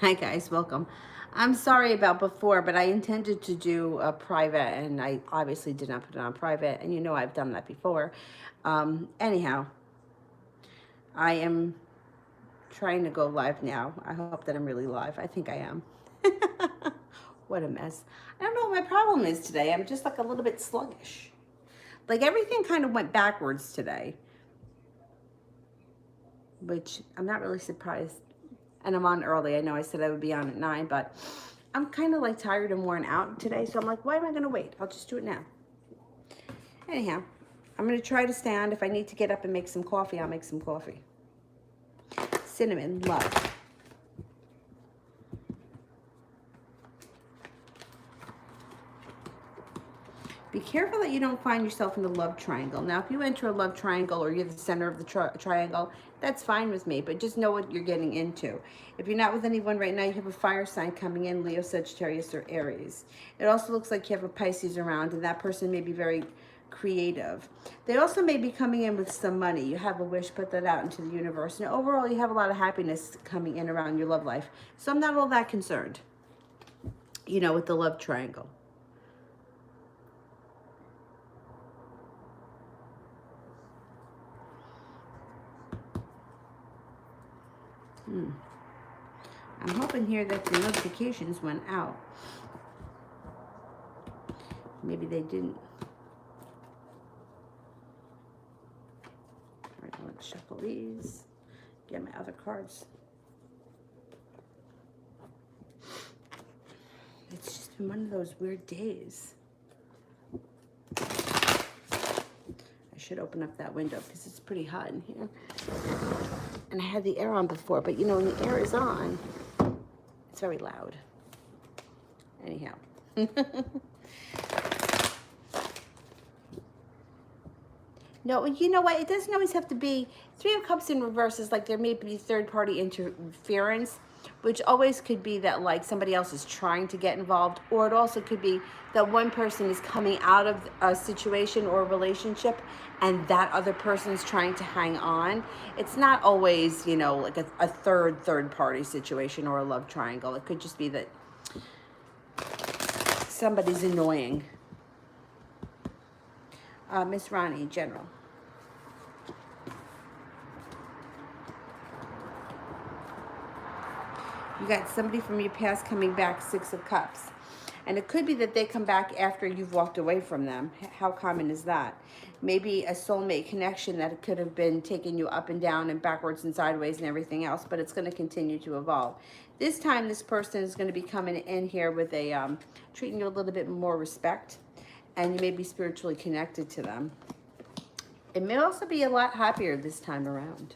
Hi guys, welcome. I'm sorry about before, but I intended to do a private and I obviously did not put it on private, and you know I've done that before. Anyhow, I am trying to go live now. I hope that I'm really live. I think I am. What a mess. I don't know what my problem is today. I'm just like a little bit sluggish. Like everything kind of went backwards today, which I'm not really surprised. And I'm on early. I know I said I would be on at 9, but I'm kind of like tired and worn out today. So I'm like, why am I going to wait? I'll just do it now. Anyhow, I'm going to try to stay on. If I need to get up and make some coffee, I'll make some coffee. Cinnamon, love. Be careful that you don't find yourself in the love triangle. Now, if you enter a love triangle or you're the center of the triangle, that's fine with me, but just know what you're getting into. If you're not with anyone right now, you have a fire sign coming in, Leo, Sagittarius, or Aries. It also looks like you have a Pisces around, and that person may be very creative. They also may be coming in with some money. You have a wish, put that out into the universe. And overall, you have a lot of happiness coming in around your love life. So I'm not all that concerned, with the love triangle. I'm hoping here that the notifications went out. Maybe they didn't. All right, let's shuffle these. Get my other cards. It's just been one of those weird days. I should open up that window because it's pretty hot in here. And I had the air on before, but when the air is on, it's very loud. Anyhow. No, you know what? It doesn't always have to be. Three of Cups in reverse is like there may be third-party interference, which always could be that like somebody else is trying to get involved, or it also could be that one person is coming out of a situation or a relationship and that other person is trying to hang on. It's not always, like a third-party situation or a love triangle. It could just be that somebody's annoying. Miss Ronnie, General. You got somebody from your past coming back, Six of Cups. And it could be that they come back after you've walked away from them. How common is that? Maybe a soulmate connection that could have been taking you up and down and backwards and sideways and everything else, but it's going to continue to evolve. This time, this person is going to be coming in here with a, treating you a little bit more respect, and you may be spiritually connected to them. It may also be a lot happier this time around.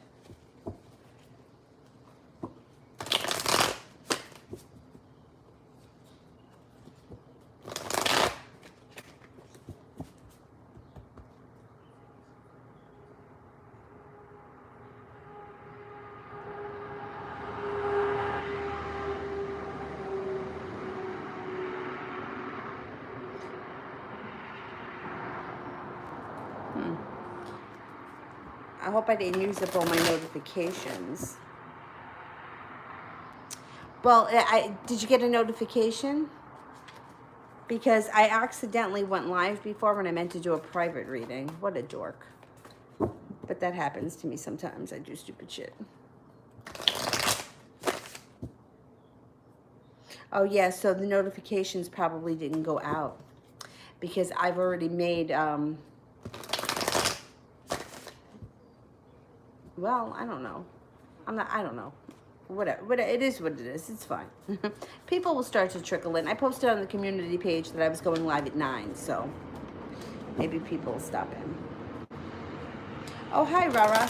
I hope I didn't use up all my notifications. Well, did you get a notification? Because I accidentally went live before when I meant to do a private reading. What a dork. But that happens to me sometimes. I do stupid shit. Oh, yeah, so the notifications probably didn't go out. Because I've already made, well, I don't know. I don't know. Whatever, it is what it is. It's fine. People will start to trickle in. I posted on the community page that I was going live at 9, so maybe people will stop in. Oh, hi, Rara.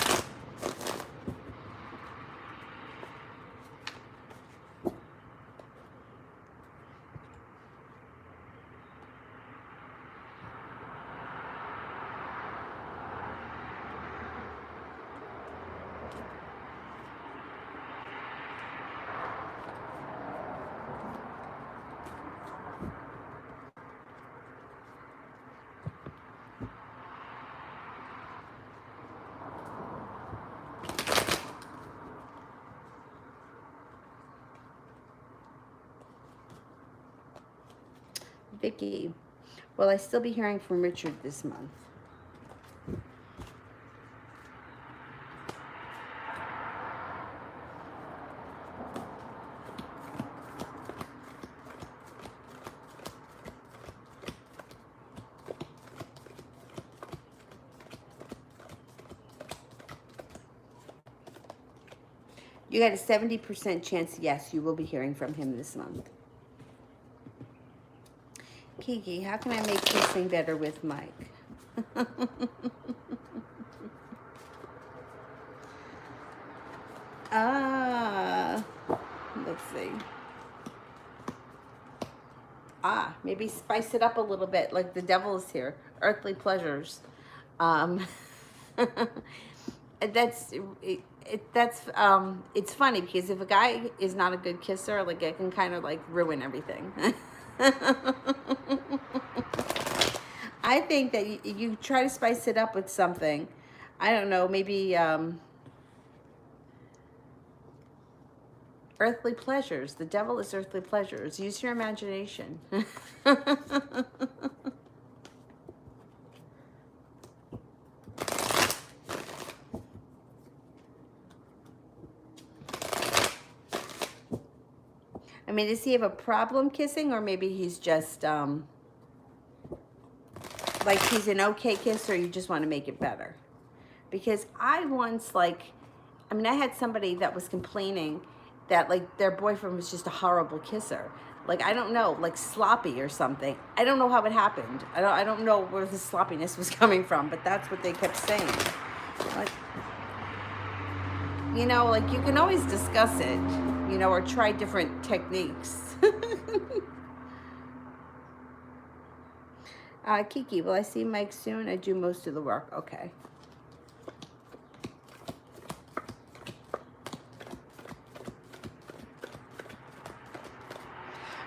Vicky, will I still be hearing from Richard this month? You got a 70% chance, yes, you will be hearing from him this month. Kiki, how can I make kissing better with Mike? Let's see. Maybe spice it up a little bit, like the devil is here. Earthly pleasures. That's it's funny because if a guy is not a good kisser, like it can kind of like ruin everything. I think that you try to spice it up with something. I don't know, maybe earthly pleasures. The devil is earthly pleasures. Use your imagination. I mean, does he have a problem kissing, or maybe he's just like he's an okay kisser, you just want to make it better? Because I once, like, I mean, I had somebody that was complaining that like their boyfriend was just a horrible kisser. Like, I don't know, like sloppy or something. I don't know how it happened. I don't know where the sloppiness was coming from, but that's what they kept saying. Like, you know, like you can always discuss it, you know, or try different techniques. Kiki, will I see Mike soon? I do most of the work. Okay.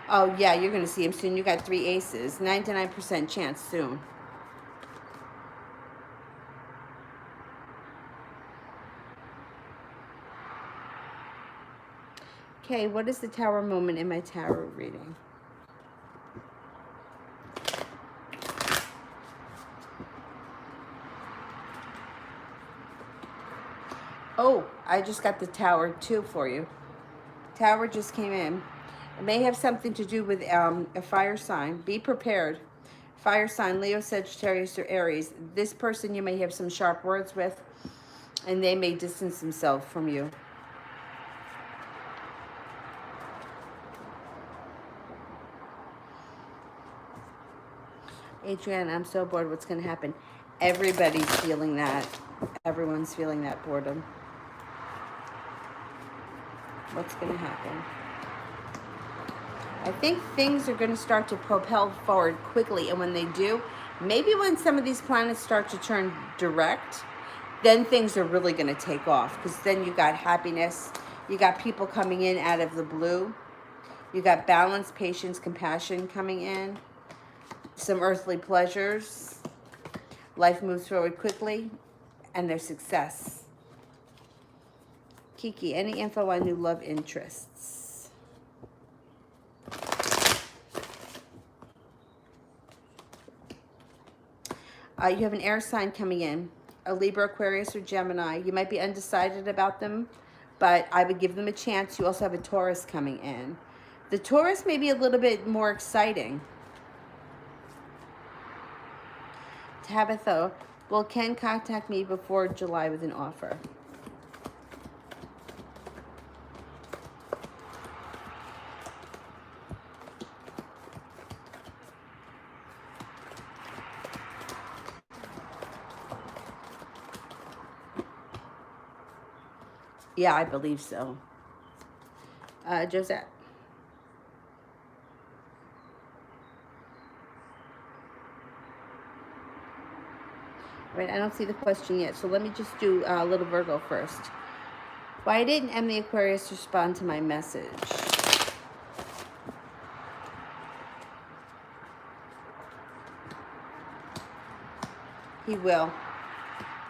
Oh, yeah, you're going to see him soon. You got 3 aces. 99% chance soon. Okay, what is the tower moment in my tarot reading? Oh, I just got the tower 2 for you. Tower just came in. It may have something to do with a fire sign. Be prepared. Fire sign, Leo, Sagittarius, or Aries. This person you may have some sharp words with, and they may distance themselves from you. Adrienne, I'm so bored. What's going to happen? Everybody's feeling that. Everyone's feeling that boredom. What's going to happen? I think things are going to start to propel forward quickly, and when they do, maybe when some of these planets start to turn direct, then things are really going to take off, because then you got happiness, you got people coming in out of the blue, you got balance, patience, compassion coming in, some earthly pleasures, life moves forward quickly, and there's success. Kiki, any info on new love interests? You have an air sign coming in, a Libra, Aquarius, or Gemini. You might be undecided about them, but I would give them a chance. You also have a Taurus coming in. The Taurus may be a little bit more exciting. Tabitha, will Ken contact me before July with an offer? Yeah, I believe so. Josette. All right, I don't see the question yet, so let me just do a little Virgo first. Why didn't M the Aquarius respond to my message? He will.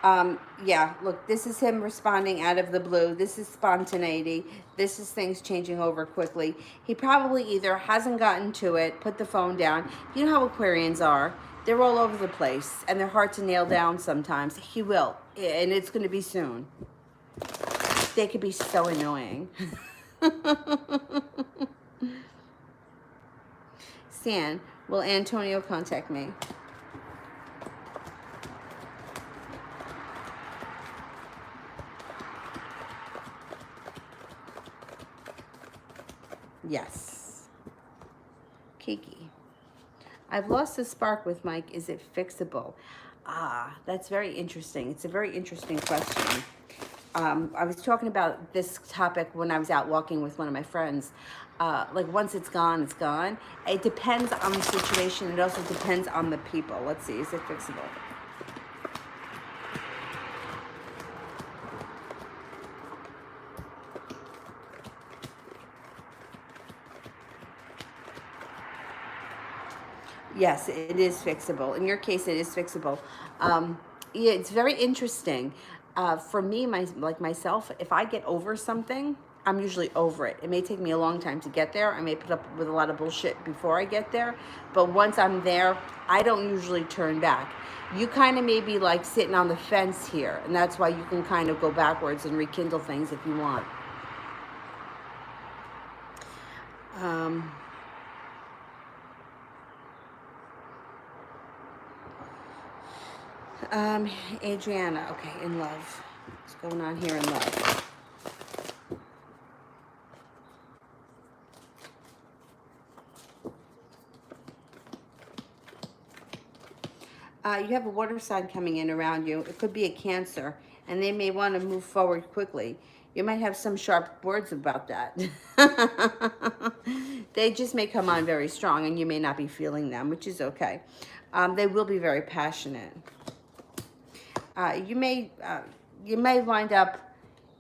Yeah, look, this is him responding out of the blue. This is spontaneity. This is things changing over quickly. He probably either hasn't gotten to it, put the phone down. You know how Aquarians are. They're all over the place and they're hard to nail down sometimes. He will, and it's going to be soon. They could be so annoying. Stan, will Antonio contact me? Yes. Kiki, I've lost the spark with Mike. Is it fixable? Ah, that's very interesting. It's a very interesting question. I was talking about this topic when I was out walking with one of my friends. Like once it's gone, it's gone. It depends on the situation. It also depends on the people. Let's see, is it fixable? Yes, it is fixable. In your case, it is fixable. Yeah, it's very interesting. For me, like myself, if I get over something, I'm usually over it. It may take me a long time to get there. I may put up with a lot of bullshit before I get there, but once I'm there, I don't usually turn back. You kind of may be like sitting on the fence here, and that's why you can kind of go backwards and rekindle things if you want. Um, Um, Adriana, okay, in love. What's going on here in love? You have a water sign coming in around you. It could be a Cancer, and they may want to move forward quickly. You might have some sharp words about that. They just may come on very strong, and you may not be feeling them, which is okay. They will be very passionate. Uh, you may uh, you may wind up,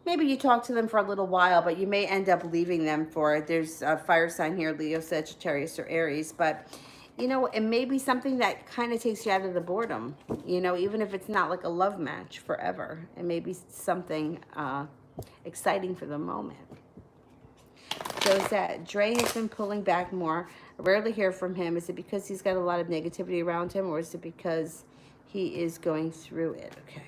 maybe you talk to them for a little while, but you may end up leaving them for it. There's a fire sign here, Leo, Sagittarius, or Aries, but you know, it may be something that kind of takes you out of the boredom, you know, even if it's not like a love match forever. It may be something exciting for the moment. Shows that Dre has been pulling back more. I rarely hear from him. Is it because he's got a lot of negativity around him, or is it because he is going through it? Okay.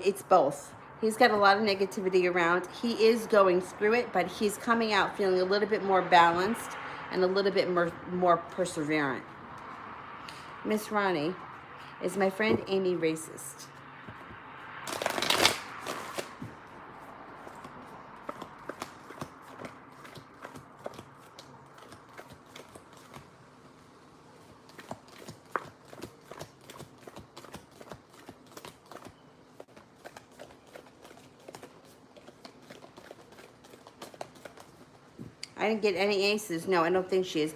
It's both. He's got a lot of negativity around. He is going through it, but he's coming out feeling a little bit more balanced and a little bit more perseverant. Miss Ronnie, is my friend Amy racist? I didn't get any aces. No, I don't think she is.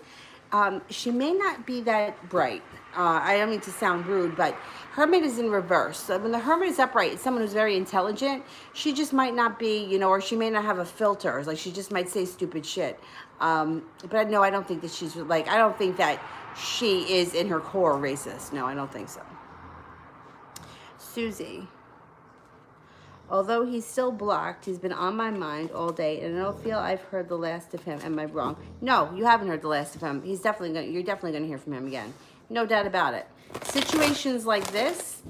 She may not be that bright. I don't mean to sound rude, but Hermit is in reverse. So when the Hermit is upright, it's someone who's very intelligent. She just might not be, you know, or she may not have a filter. Like she just might say stupid shit. But no, I don't think that she's like, I don't think that she is in her core racist. No, I don't think so. Susie. Although he's still blocked, he's been on my mind all day, and I don't feel I've heard the last of him. Am I wrong? No, you haven't heard the last of him. He's definitely gonna. You're definitely gonna hear from him again. No doubt about it. Situations like this,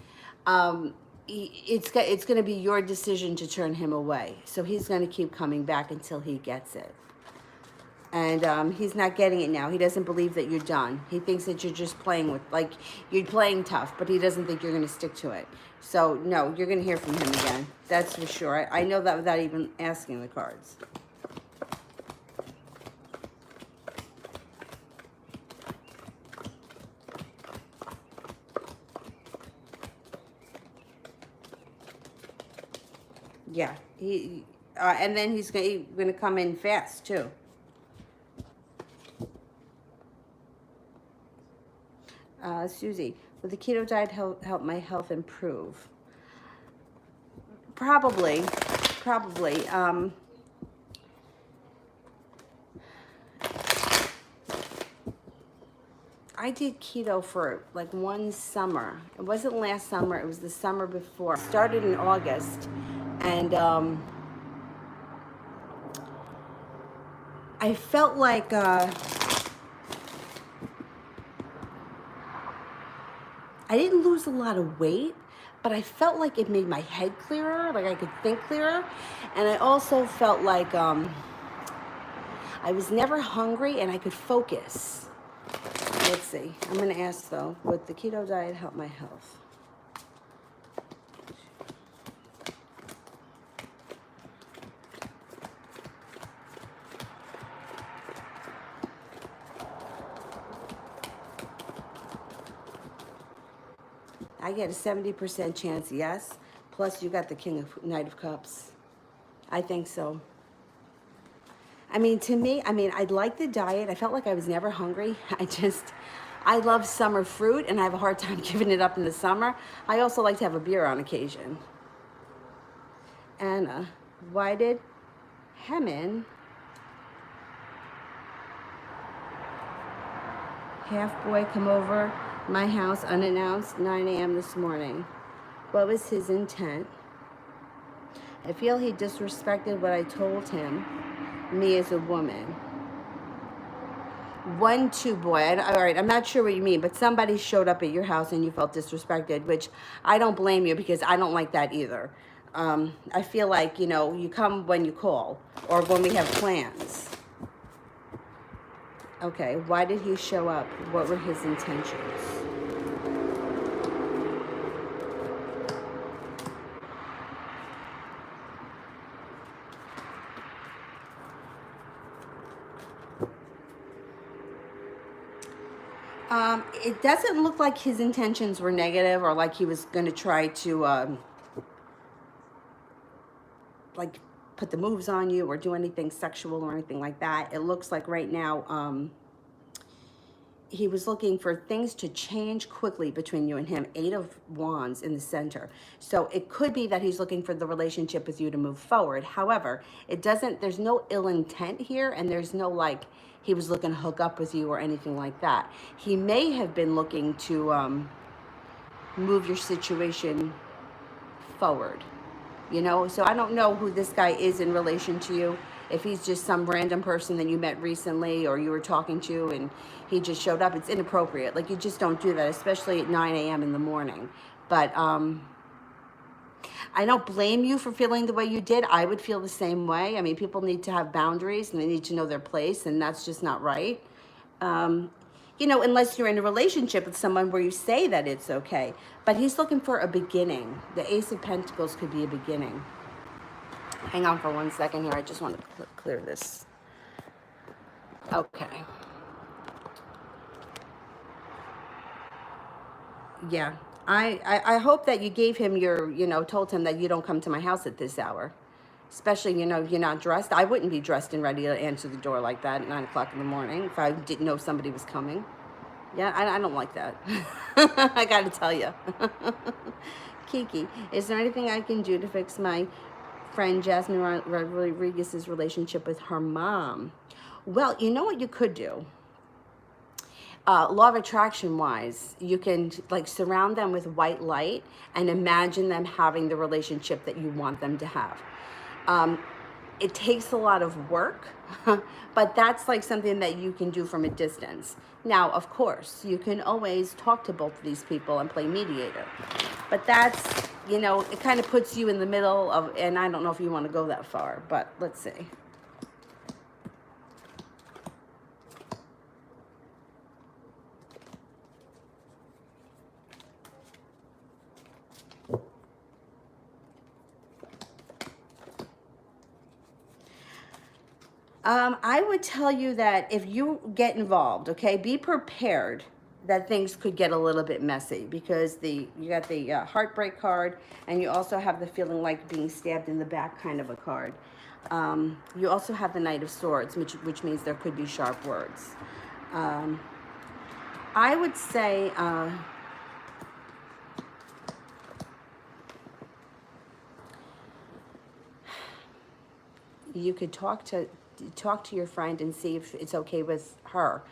it's gonna be your decision to turn him away. So he's gonna keep coming back until he gets it. And he's not getting it now. He doesn't believe that you're done. He thinks that you're just playing with, like, you're playing tough, but he doesn't think you're going to stick to it. So, no, you're going to hear from him again. That's for sure. I know that without even asking the cards. Yeah. And then he's going to come in fast, too. Susie, will the keto diet help my health improve? Probably. I did keto for like one summer. It wasn't last summer, it was the summer before. It started in August, and I felt like I didn't lose a lot of weight, but I felt like it made my head clearer, like I could think clearer. And I also felt like I was never hungry and I could focus. Let's see. I'm going to ask though, would the keto diet help my health? I get a 70% chance, yes. Plus, you got the Knight of Cups. I think so. I mean, to me, I like the diet. I felt like I was never hungry. I love summer fruit, and I have a hard time giving it up in the summer. I also like to have a beer on occasion. Anna, why did Hemin, half boy, come over my house unannounced 9 a.m. this morning? What was his intent? I feel he disrespected what I told him, me as a woman. 1-2 boy. All right, I'm not sure what you mean, but somebody showed up at your house and you felt disrespected, which I don't blame you because I don't like that either. I feel like, you know, you come when you call or when we have plans. Okay, why did he show up? What were his intentions? It doesn't look like his intentions were negative or like he was going to try to like put the moves on you or do anything sexual or anything like that. It looks like right now he was looking for things to change quickly between you and him. 8 of Wands in the center. So it could be that he's looking for the relationship with you to move forward. However, it doesn't, there's no ill intent here, and there's no like he was looking to hook up with you or anything like that. He may have been looking to move your situation forward, you know? So I don't know who this guy is in relation to you. If he's just some random person that you met recently or you were talking to and he just showed up, it's inappropriate. Like, you just don't do that, especially at 9 a.m. in the morning. But I don't blame you for feeling the way you did. I would feel the same way. I mean, people need to have boundaries and they need to know their place, and that's just not right. You know, unless you're in a relationship with someone where you say that it's okay. But he's looking for a beginning. The Ace of Pentacles could be a beginning. Hang on for 1 second here. I just want to clear this. Okay. Yeah. I hope that you gave him your, you know, told him that you don't come to my house at this hour. Especially, you know, you're not dressed. I wouldn't be dressed and ready to answer the door like that at 9 o'clock in the morning if I didn't know somebody was coming. Yeah, I don't like that. I got to tell you. Kiki, is there anything I can do to fix my friend Jasmine Rodriguez's relationship with her mom? Well, you know what you could do? Law of attraction wise, you can like surround them with white light and imagine them having the relationship that you want them to have. It takes a lot of work, but that's like something that you can do from a distance. Now, of course, you can always talk to both of these people and play mediator. But that's, you know, it kind of puts you in the middle of, and I don't know if you want to go that far, but let's see. I would tell you that if you get involved, okay, be prepared that things could get a little bit messy because you got the heartbreak card, and you also have the feeling like being stabbed in the back kind of a card. You also have the Knight of Swords, which means there could be sharp words. I would say you could talk to your friend and see if it's okay with her.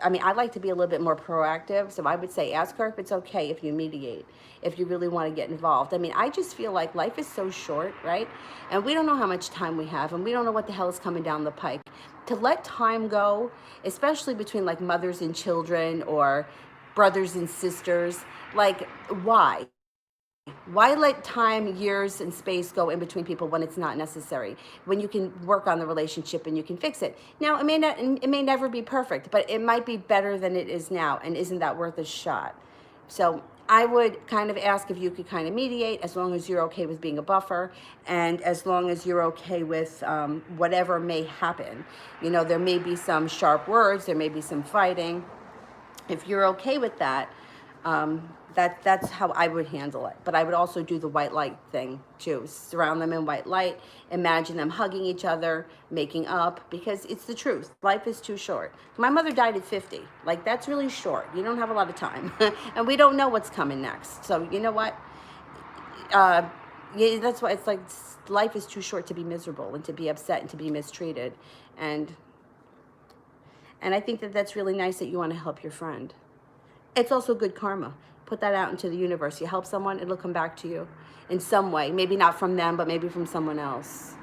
I mean, I like to be a little bit more proactive, so I would say ask her if it's okay if you mediate, if you really want to get involved. I mean, I just feel like life is so short, right? And we don't know how much time we have, and we don't know what the hell is coming down the pike. To let time go, especially between like mothers and children or brothers and sisters, like, why? Why let time, years, and space go in between people when it's not necessary? When you can work on the relationship and you can fix it. Now, it may never be perfect, but it might be better than it is now. And isn't that worth a shot? So I would kind of ask if you could kind of mediate, as long as you're okay with being a buffer, and as long as you're okay with whatever may happen. You know, there may be some sharp words, there may be some fighting. If you're okay with that, that's how I would handle it. But I would also do the white light thing too. Surround them in white light. Imagine them hugging each other, making up, because it's the truth. Life is too short. My mother died at 50. Like, that's really short. You don't have a lot of time. And we don't know what's coming next. So you know what? Yeah, that's why it's like life is too short to be miserable and to be upset and to be mistreated. And I think that that's really nice that you want to help your friend. It's also good karma. Put that out into the universe. You help someone, it'll come back to you in some way. Maybe not from them, but maybe from someone else.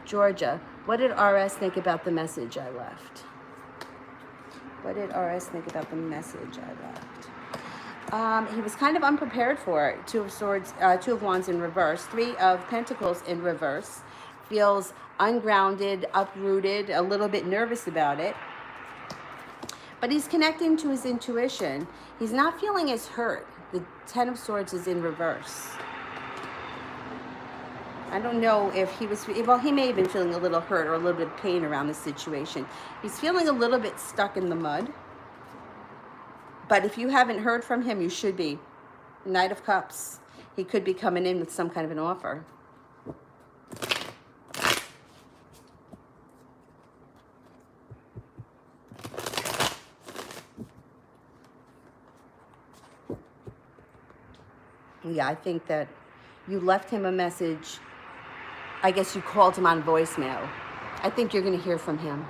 Georgia, what did RS think about the message I left? What did RS think about the message I left? He was kind of unprepared for it. Two of Swords, Two of Wands in reverse. Three of Pentacles in reverse. Feels ungrounded, uprooted, a little bit nervous about it. But he's connecting to his intuition. He's not feeling as hurt. The Ten of Swords is in reverse. I don't know if he was, well, he may have been feeling a little hurt or a little bit of pain around the situation. He's feeling a little bit stuck in the mud. But if you haven't heard from him, you should be. Knight of Cups. He could be coming in with some kind of an offer. Yeah, I think that you left him a message. I guess you called him on voicemail. I think you're going to hear from him.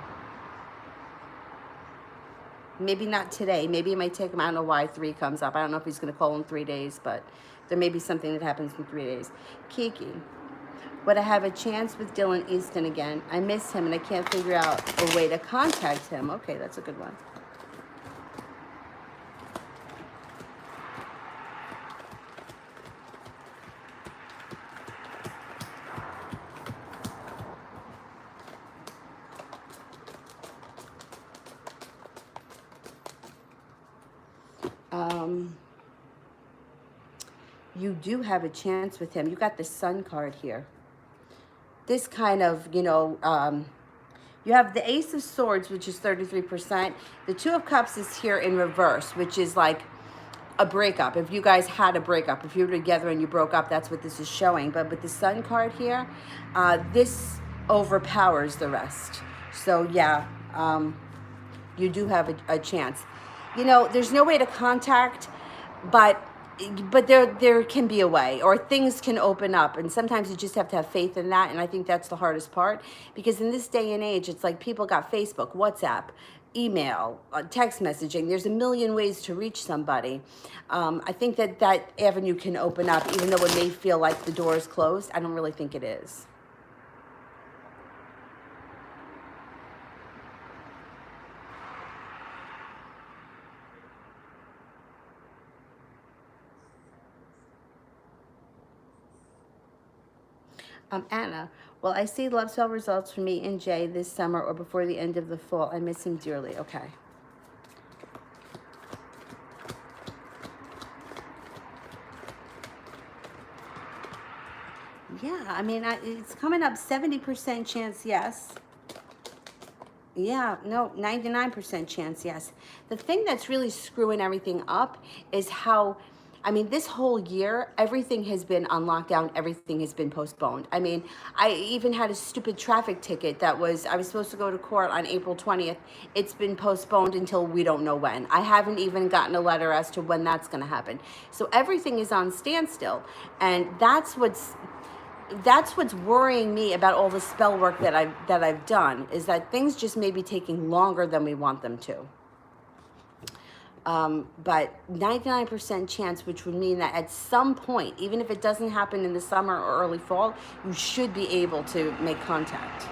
Maybe not today. Maybe it might take him, I don't know why 3 comes up. I don't know if he's going to call in 3 days, but there may be something that happens in 3 days. Kiki, would I have a chance with Dylan Easton again? I miss him and I can't figure out a way to contact him. Okay, that's a good one. You do have a chance with him. You got the Sun card here. This kind of, you know, you have the Ace of Swords, which is 33%. The Two of Cups is here in reverse, which is like a breakup. If you guys had a breakup, if you were together and you broke up, that's what this is showing. But with the Sun card here, this overpowers the rest. So yeah, you do have a chance. You know, there's no way to contact, but there can be a way, or things can open up, and sometimes you just have to have faith in that. And I think that's the hardest part, because in this day and age, it's like people got Facebook, WhatsApp, email, text messaging. There's a million ways to reach somebody. I think that avenue can open up, even though it may feel like the door is closed. I don't really think it is. Anna, well, I see love spell results for me and Jay this summer or before the end of the fall. I miss him dearly. Okay. Yeah, I mean, it's coming up 70% chance, yes. Yeah, no, 99% chance, yes. The thing that's really screwing everything up is how, I mean, this whole year, everything has been on lockdown. Everything has been postponed. I mean, I even had a stupid traffic ticket I was supposed to go to court on April 20th. It's been postponed until we don't know when. I haven't even gotten a letter as to when that's going to happen. So everything is on standstill. And that's what's, that's what's worrying me about all the spell work that I've done, is that things just may be taking longer than we want them to. But 99% chance, which would mean that at some point, even if it doesn't happen in the summer or early fall, you should be able to make contact.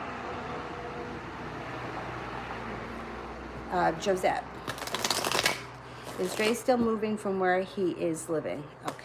Josette. Is Ray still moving from where he is living? Okay.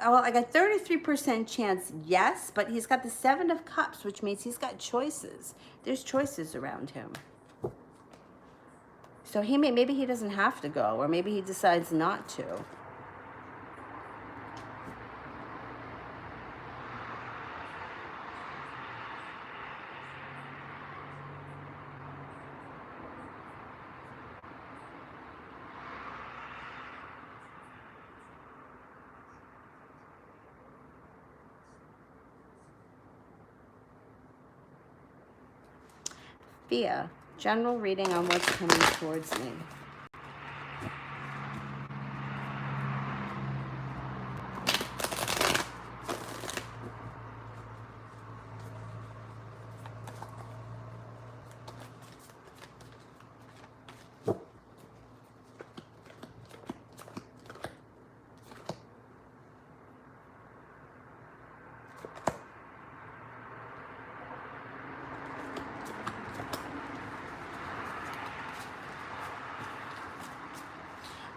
Well, I got 33% chance, yes, but he's got the 7 of Cups, which means he's got choices. There's choices around him. So maybe he doesn't have to go, or maybe he decides not to. Thea, general reading on what's coming towards me.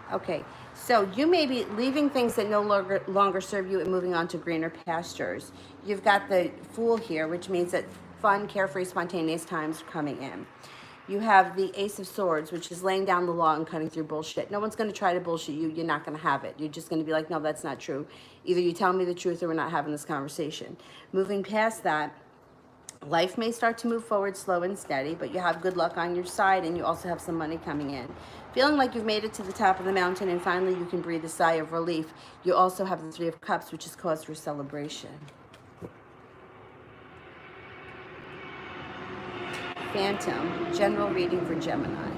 Okay, so you may be leaving things that no longer serve you and moving on to greener pastures. You've got the Fool here, which means that fun, carefree, spontaneous times are coming in. You have the Ace of Swords, which is laying down the law and cutting through bullshit. No one's going to try to bullshit you. You're not going to have it. You're just going to be like, no, that's not true. Either you tell me the truth or we're not having this conversation. Moving past that, life may start to move forward slow and steady, but you have good luck on your side, and you also have some money coming in. Feeling like you've made it to the top of the mountain and finally you can breathe a sigh of relief. You also have the 3 of Cups, which is cause for celebration. Phantom, general reading for Gemini.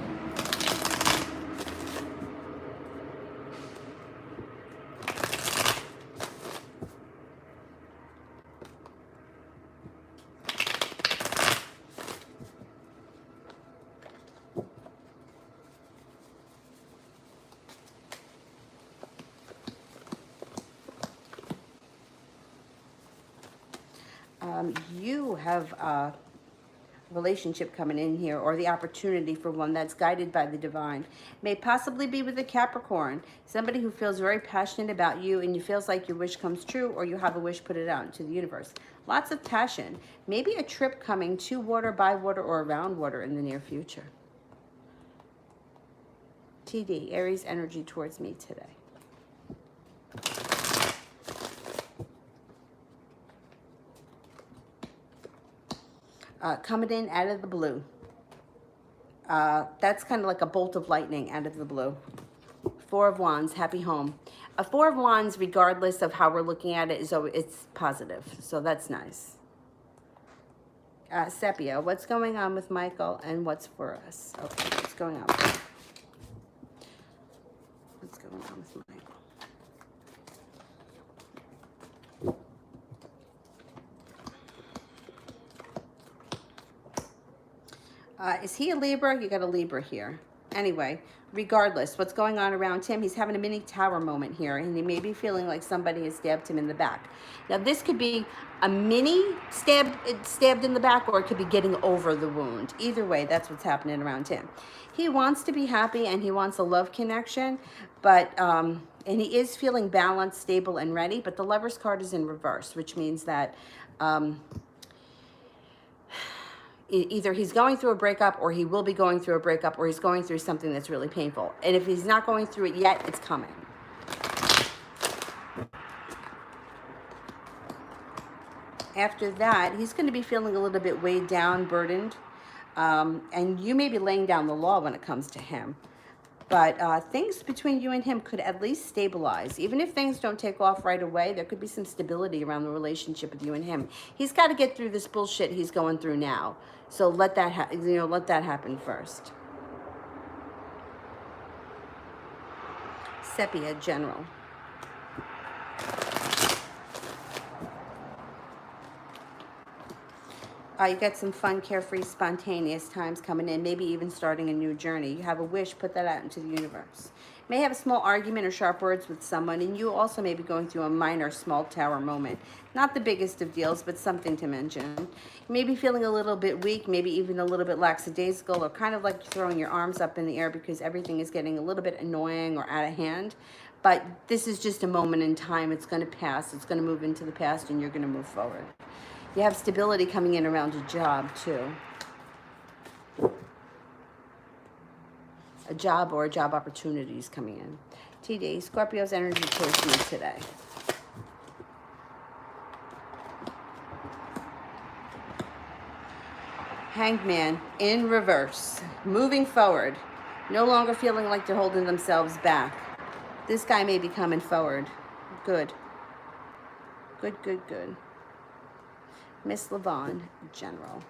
You have a relationship coming in here, or the opportunity for one that's guided by the divine. May possibly be with a Capricorn, somebody who feels very passionate about you and you feels like your wish comes true, or you have a wish, put it out into the universe. Lots of passion. Maybe a trip coming to water, by water, or around water in the near future. TD, Aries energy towards me today. Coming in out of the blue. That's kind of like a bolt of lightning out of the blue. 4 of Wands, happy home. A 4 of Wands, regardless of how we're looking at it, it's positive. So that's nice. Sepia, what's going on with Michael and what's for us? Okay, what's going on? What's going on with Michael? Is he a Libra? You got a Libra here. Anyway, regardless, what's going on around him, he's having a mini tower moment here, and he may be feeling like somebody has stabbed him in the back. Now, this could be a mini stabbed in the back, or it could be getting over the wound. Either way, that's what's happening around him. He wants to be happy, and he wants a love connection, but and he is feeling balanced, stable, and ready, but the Lover's card is in reverse, which means that either he's going through a breakup, or he will be going through a breakup, or he's going through something that's really painful. And if he's not going through it yet, it's coming. After that, he's going to be feeling a little bit weighed down, burdened. And you may be laying down the law when it comes to him. But things between you and him could at least stabilize. Even if things don't take off right away, there could be some stability around the relationship with you and him. He's got to get through this bullshit he's going through now. So let that let that happen first. Sepia General. You get some fun, carefree, spontaneous times coming in, maybe even starting a new journey. You have a wish, put that out into the universe. May have a small argument or sharp words with someone, and you also may be going through a minor small tower moment. Not the biggest of deals, but something to mention. You may be feeling a little bit weak, maybe even a little bit lackadaisical, or kind of like throwing your arms up in the air because everything is getting a little bit annoying or out of hand. But this is just a moment in time. It's going to pass. It's going to move into the past, and you're going to move forward. You have stability coming in around a job, too. A job or a job opportunities coming in. TD, Scorpio's energy towards me today. Hanged Man in reverse. Moving forward. No longer feeling like they're holding themselves back. This guy may be coming forward. Good. Good, good, good. Miss Levon, General.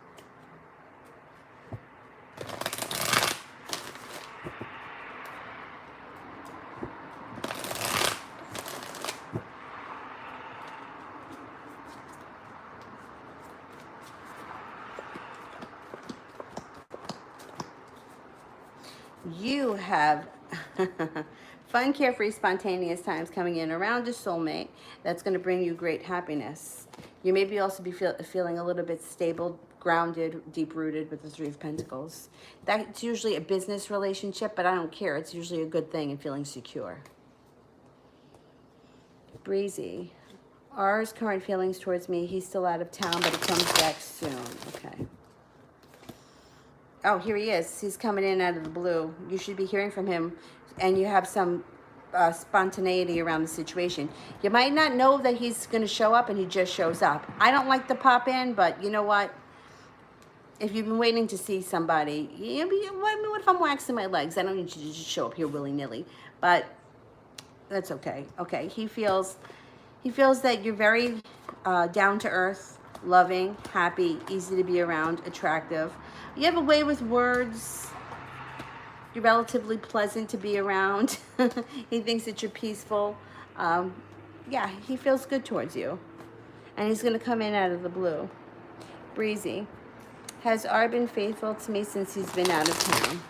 You have fun, carefree, spontaneous times coming in around a soulmate that's going to bring you great happiness. You may be also be feeling a little bit stable, grounded, deep-rooted with the Three of Pentacles. That's usually a business relationship, but I don't care. It's usually a good thing and feeling secure. Breezy. R's current feelings towards me. He's still out of town, but he comes back soon. Okay. Oh, here he is. He's coming in out of the blue. You should be hearing from him, and you have some spontaneity around the situation. You might not know that he's going to show up, and he just shows up. I don't like to pop in, but you know what? If you've been waiting to see somebody, what if I'm waxing my legs? I don't need you to just show up here willy-nilly, but that's okay. Okay, he feels that you're very down to earth, loving, happy, easy to be around, attractive. You have a way with words. You're relatively pleasant to be around. He thinks that you're peaceful. Yeah, he feels good towards you. And he's going to come in out of the blue. Breezy. Has R been faithful to me since he's been out of town?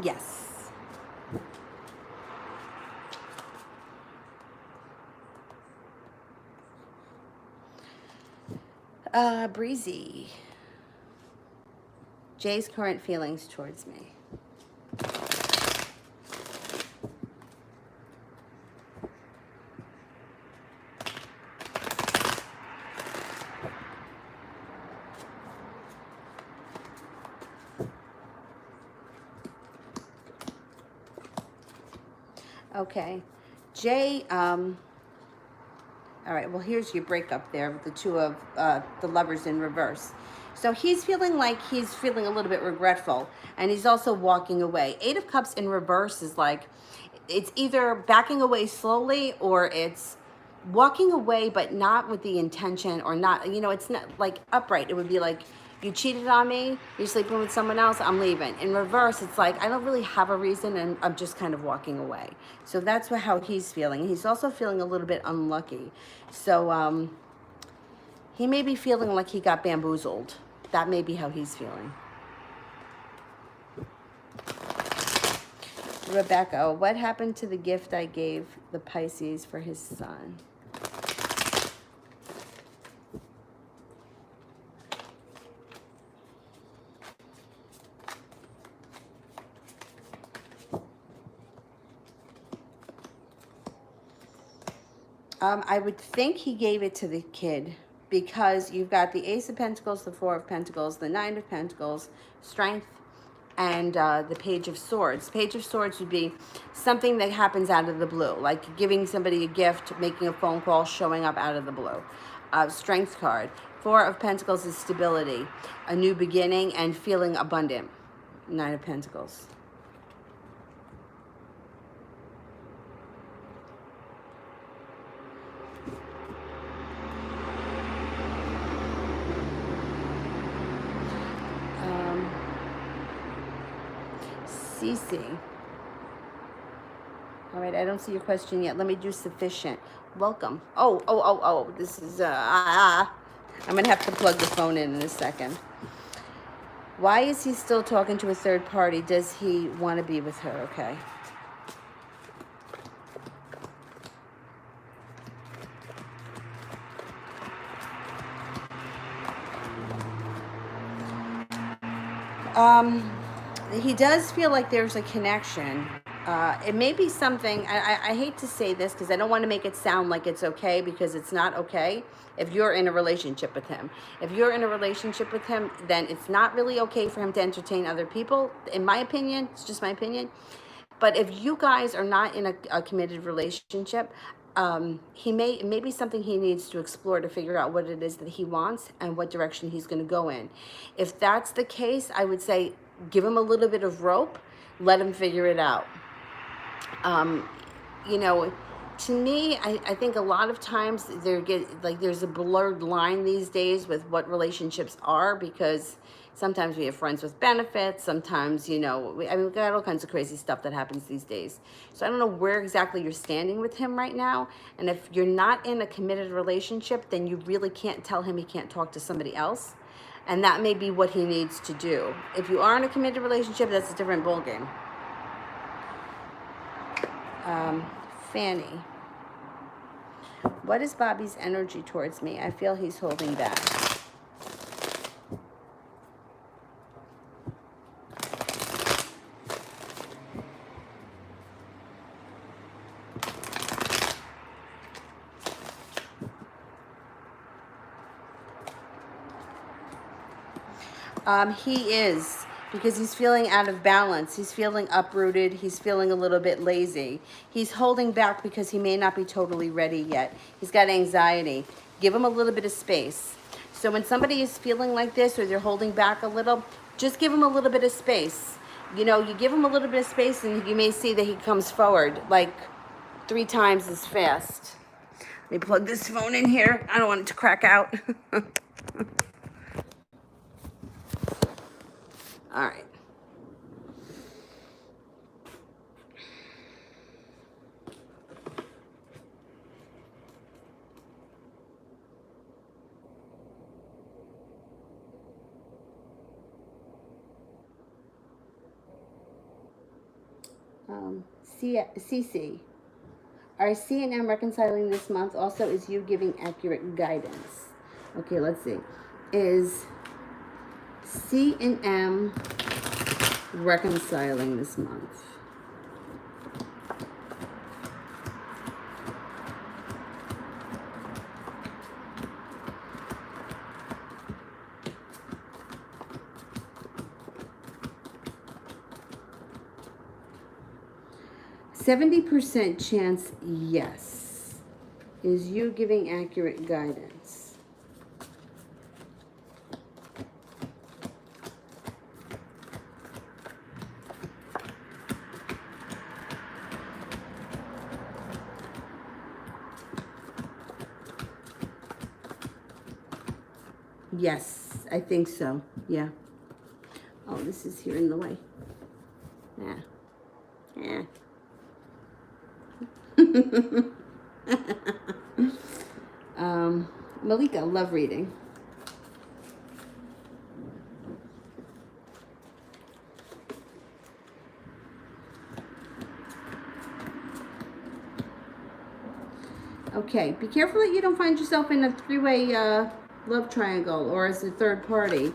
Yes. Breezy. Jay's current feelings towards me. Okay. Jay, all right, well, here's your breakup there with the two of the lovers in reverse. So he's feeling like he's feeling a little bit regretful, and he's also walking away. Eight of Cups in reverse is like, it's either backing away slowly or it's walking away, but not with the intention, or not, it's not like upright. It would be like, you cheated on me, you're sleeping with someone else, I'm leaving. In reverse, it's like, I don't really have a reason, and I'm just kind of walking away. So that's how he's feeling. He's also feeling a little bit unlucky. So he may be feeling like he got bamboozled. That may be how he's feeling. Rebecca, what happened to the gift I gave the Pisces for his son? I would think he gave it to the kid, because you've got the Ace of Pentacles, the Four of Pentacles, the Nine of Pentacles, Strength, and the Page of Swords. Page of Swords would be something that happens out of the blue, like giving somebody a gift, making a phone call, showing up out of the blue. Strength card. Four of Pentacles is stability, a new beginning, and feeling abundant. Nine of Pentacles. CC. All right, I don't see your question yet. Let me do sufficient. Welcome. Oh. This is, I'm going to have to plug the phone in a second. Why is he still talking to a third party? Does he want to be with her? Okay. He does feel like there's a connection. It may be something, I hate to say this because I don't want to make it sound like it's okay, because it's not okay if you're in a relationship with him. If you're in a relationship with him, then it's not really okay for him to entertain other people, in my opinion. It's just my opinion. But if you guys are not in a committed relationship, it may be something he needs to explore to figure out what it is that he wants and what direction he's going to go in. If that's the case, I would say give him a little bit of rope, let him figure it out. You know, to me, I think a lot of times there's a blurred line these days with what relationships are, because sometimes we have friends with benefits. Sometimes, you know, we've got all kinds of crazy stuff that happens these days. So I don't know where exactly you're standing with him right now. And if you're not in a committed relationship, then you really can't tell him he can't talk to somebody else. And that may be what he needs to do. If you are in a committed relationship, that's a different ballgame. Fanny. What is Bobby's energy towards me? I feel he's holding back. He is, because he's feeling out of balance. He's feeling uprooted. He's feeling a little bit lazy. He's holding back because he may not be totally ready yet. He's got anxiety. Give him a little bit of space. So when somebody is feeling like this, or they're holding back a little, just give him a little bit of space. You know, you give him a little bit of space and you may see that he comes forward like 3 times as fast. Let me plug this phone in here. I don't want it to crack out. All right. CC. Are C and M reconciling this month? Also, is you giving accurate guidance? Okay, let's see. Is C and M reconciling this month? %70 chance, yes. Is you giving accurate guidance? Yes, I think so. Yeah. Oh, this is here in the way. Yeah. Yeah. Malika, love reading. Okay, be careful that you don't find yourself in a 3-way love triangle or as a third party.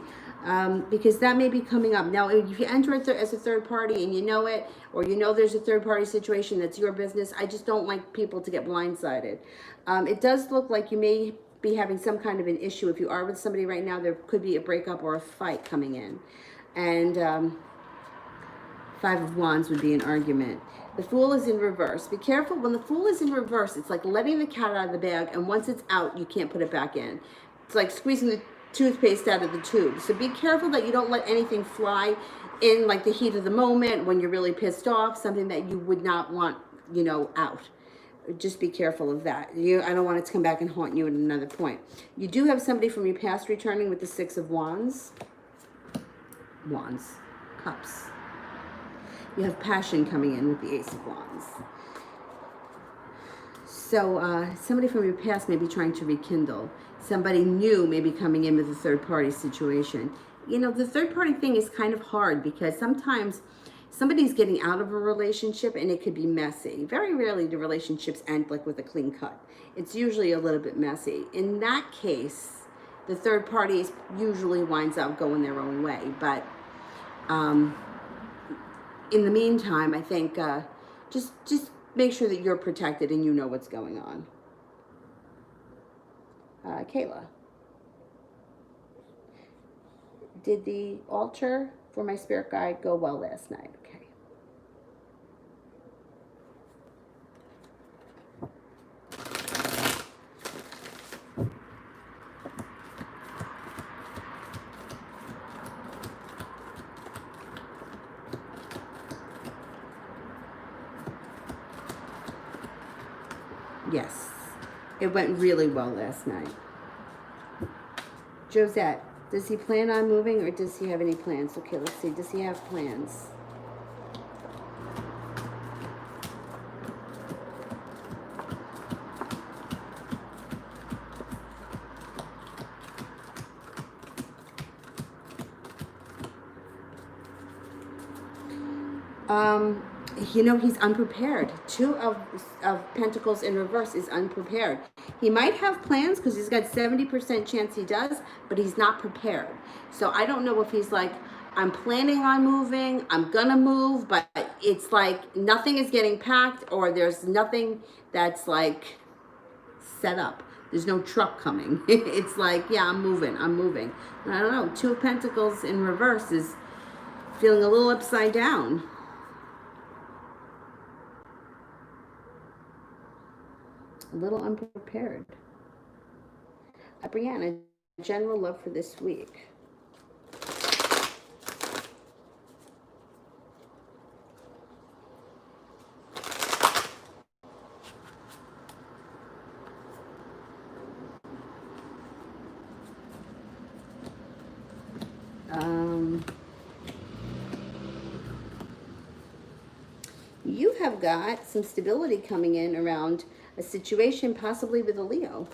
Because that may be coming up. Now, if you enter it as a third party and you know it, or you know there's a third party situation that's your business, I just don't like people to get blindsided. It does look like you may be having some kind of an issue. If you are with somebody right now, there could be a breakup or a fight coming in. And Five of Wands would be an argument. The Fool is in reverse. Be careful. When the Fool is in reverse, it's like letting the cat out of the bag, and once it's out, you can't put it back in. It's like squeezing the toothpaste out of the tube. So be careful that you don't let anything fly in like the heat of the moment when you're really pissed off, something that you would not want, you know, out. Just be careful of that. I don't want it to come back and haunt you at another point. You do have somebody from your past returning with the Six of Wands. Cups. You have passion coming in with the Ace of Wands. So somebody from your past may be trying to rekindle. Somebody new may be coming in with a third party situation. You know, the third party thing is kind of hard because sometimes somebody's getting out of a relationship and it could be messy. Very rarely do relationships end like with a clean cut. It's usually a little bit messy. In that case, the third party usually winds up going their own way. But in the meantime, I think just make sure that you're protected and you know what's going on. Kayla. Did the altar for my spirit guide go well last night? Okay. Yes, it went really well last night. Josette, does he plan on moving or does he have any plans? Okay, let's see. Does he have plans? You know, he's unprepared. Two of Pentacles in reverse is unprepared. He might have plans because he's got 70% chance he does, but he's not prepared. So I don't know if he's like, I'm planning on moving, I'm gonna move, but it's like nothing is getting packed or there's nothing that's like set up. There's no truck coming. It's like, yeah, I'm moving. And I don't know, Two of Pentacles in reverse is feeling a little upside down. A little unprepared. Brianna, general love for this week. You have got some stability coming in around a situation, possibly with a Leo.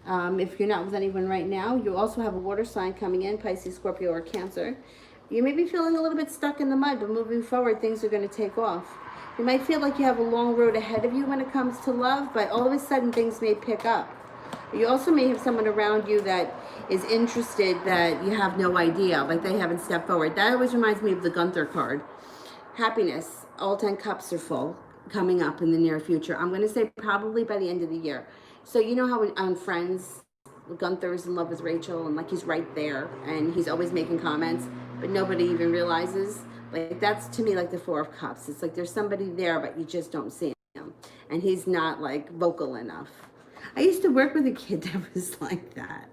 If you're not with anyone right now, you also have a water sign coming in, Pisces, Scorpio, or Cancer. You may be feeling a little bit stuck in the mud, but moving forward, things are going to take off. You might feel like you have a long road ahead of you when it comes to love, but all of a sudden things may pick up. You also may have someone around you that is interested that you have no idea, like they haven't stepped forward. That always reminds me of the Gunther card. Happiness, all 10 cups are full, coming up in the near future. I'm going to say probably by the end of the year. So you know how on Friends, Gunther is in love with Rachel and like he's right there and he's always making comments, but nobody even realizes. Like that's to me like the Four of Cups. It's like there's somebody there, but you just don't see him. And he's not like vocal enough. I used to work with a kid that was like that.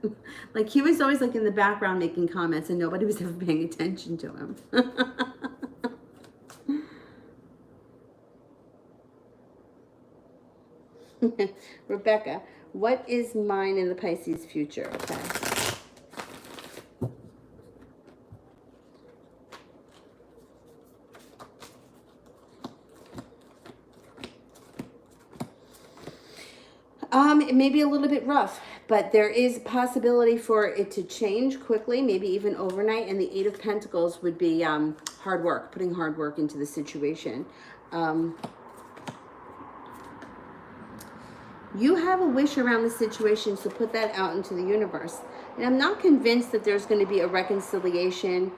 Like he was always like in the background making comments and nobody was ever paying attention to him. Rebecca, what is mine in the Pisces future? Okay. It may be a little bit rough, but there is a possibility for it to change quickly, maybe even overnight. And the Eight of Pentacles would be hard work, putting hard work into the situation. You have a wish around the situation, so put that out into the universe. And I'm not convinced that there's going to be a reconciliation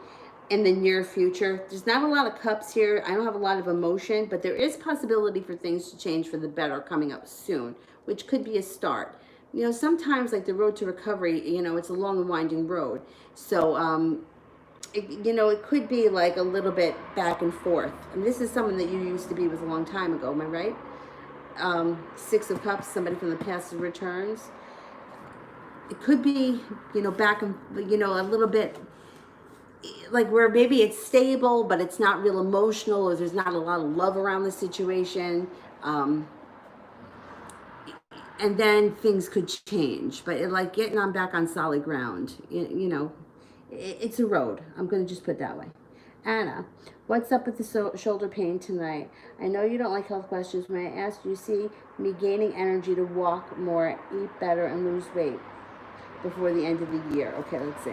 in the near future. There's not a lot of cups here. I don't have a lot of emotion, but there is possibility for things to change for the better coming up soon, which could be a start. You know, sometimes like the road to recovery, you know, it's a long and winding road. So it could be like a little bit back and forth. And this is someone that you used to be with a long time ago, am I right? Six of Cups, somebody from the past who returns. It could be, back and, a little bit like where maybe it's stable, but it's not real emotional, or there's not a lot of love around the situation. And then things could change, but like getting on back on solid ground, it's a road. I'm going to just put it that way. Anna, what's up with the shoulder pain tonight? I know you don't like health questions. When I ask, you see me gaining energy to walk more, eat better, and lose weight before the end of the year. Okay, let's see.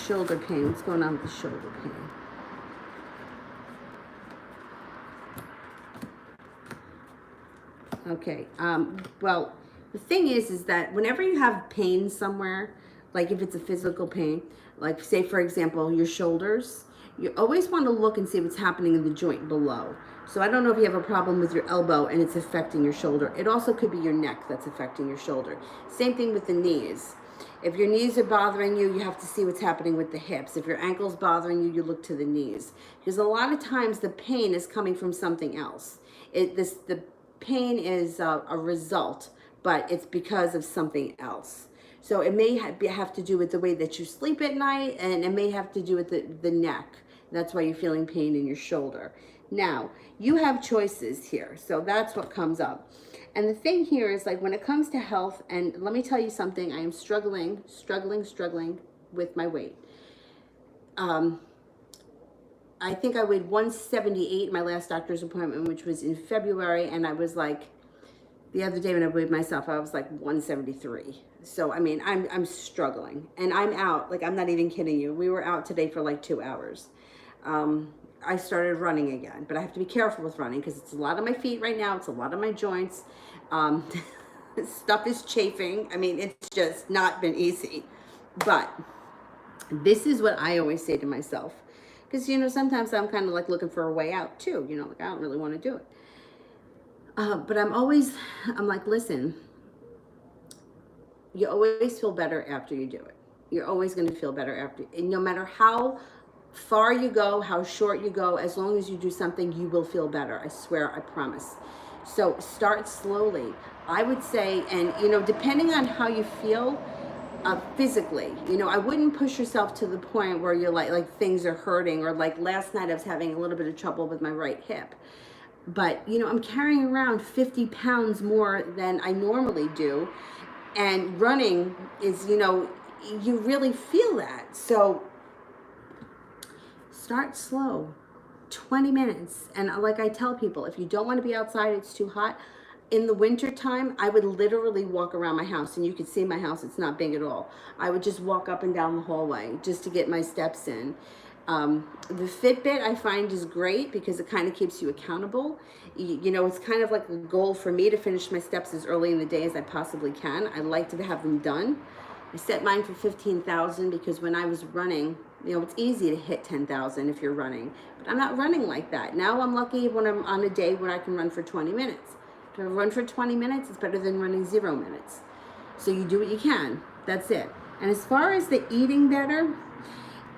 Shoulder pain. What's going on with the shoulder pain? Okay. Well, the thing is that whenever you have pain somewhere, like if it's a physical pain, like say for example your shoulders, you always want to look and see what's happening in the joint below. So I don't know if you have a problem with your elbow and it's affecting your shoulder. It also could be your neck that's affecting your shoulder. Same thing with the knees. If your knees are bothering you, you have to see what's happening with the hips. If your ankle's bothering you, you look to the knees. Because a lot of times the pain is coming from something else. The pain is a result, but it's because of something else. So it may have to do with the way that you sleep at night, and it may have to do with the neck. That's why you're feeling pain in your shoulder. Now, you have choices here, so that's what comes up. And the thing here is, like, when it comes to health, and let me tell you something, I am struggling with my weight. I think I weighed 178 my last doctor's appointment, which was in February, and I was like, the other day when I weighed myself, I was like 173. So, I mean, I'm struggling, and I'm out. Like, I'm not even kidding you. We were out today for like 2 hours. I started running again, but I have to be careful with running because it's a lot on my feet right now. It's a lot on my joints. Stuff is chafing. I mean, it's just not been easy. But this is what I always say to myself. Because, sometimes I'm kind of like looking for a way out too. Like I don't really want to do it. But I'm like, listen, you always feel better after you do it. You're always going to feel better after. And no matter how far you go, how short you go, as long as you do something, you will feel better. I swear, I promise. So start slowly. I would say, and depending on how you feel physically, I wouldn't push yourself to the point where you're like things are hurting, or like last night I was having a little bit of trouble with my right hip. But, I'm carrying around 50 pounds more than I normally do. And running is, you really feel that. So start slow, 20 minutes. And like I tell people, if you don't want to be outside, it's too hot. In the winter time, I would literally walk around my house, and you could see my house. It's not big at all. I would just walk up and down the hallway just to get my steps in. The Fitbit I find is great because it kind of keeps you accountable. It's kind of like a goal for me to finish my steps as early in the day as I possibly can. I like to have them done. I set mine for 15,000 because when I was running, it's easy to hit 10,000 if you're running, but I'm not running like that. Now I'm lucky when I'm on a day when I can run for 20 minutes. To run for 20 minutes is better than running 0 minutes. So you do what you can. That's it. And as far as the eating better,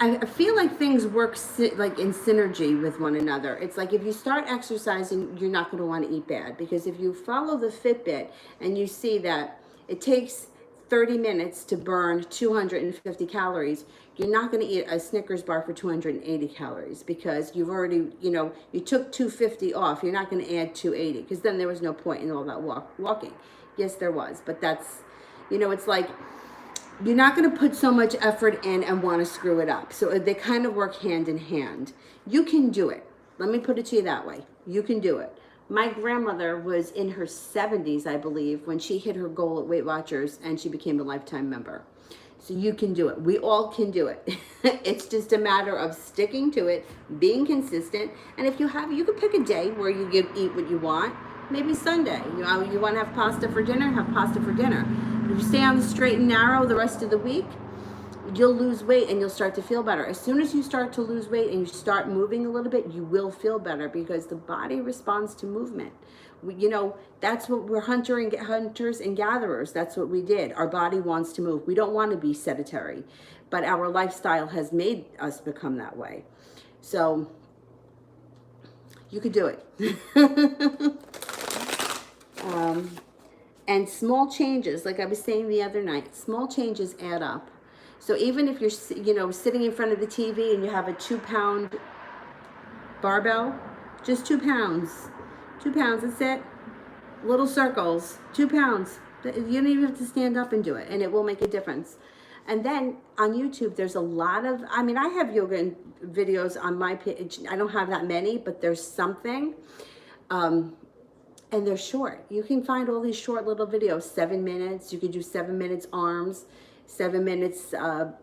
I feel like things work like in synergy with one another. It's like if you start exercising, you're not going to want to eat bad, because if you follow the Fitbit and you see that it takes 30 minutes to burn 250 calories, you're not going to eat a Snickers bar for 280 calories because you've already, you took 250 off. You're not going to add 280 because then there was no point in all that walking. Yes, there was, but that's, it's like, you're not going to put so much effort in and want to screw it up. So they kind of work hand in hand. You can do it. Let me put it to you that way. You can do it. My grandmother was in her 70s, I believe, when she hit her goal at Weight Watchers and she became a lifetime member. So you can do it. We all can do it. It's just a matter of sticking to it, being consistent. And if you can pick a day where you eat what you want. Maybe Sunday. You want to have pasta for dinner, have pasta for dinner. But if you stay on the straight and narrow the rest of the week, you'll lose weight and you'll start to feel better. As soon as you start to lose weight and you start moving a little bit, you will feel better because the body responds to movement. You know, that's what we're hunters and gatherers. That's what we did. Our body wants to move. We don't want to be sedentary, but our lifestyle has made us become that way. So you could do it. And small changes, like I was saying the other night, small changes add up. So even if you're, you know, sitting in front of the TV and you have a 2-pound barbell, just 2 pounds. 2 pounds, that's it. Little circles, 2 pounds. You don't even have to stand up and do it, and it will make a difference. And then on YouTube, there's a lot of, I mean, I have yoga videos on my page. I don't have that many, but there's something. And they're short. You can find all these short little videos, 7 minutes. You could do 7 minutes arms, 7 minutes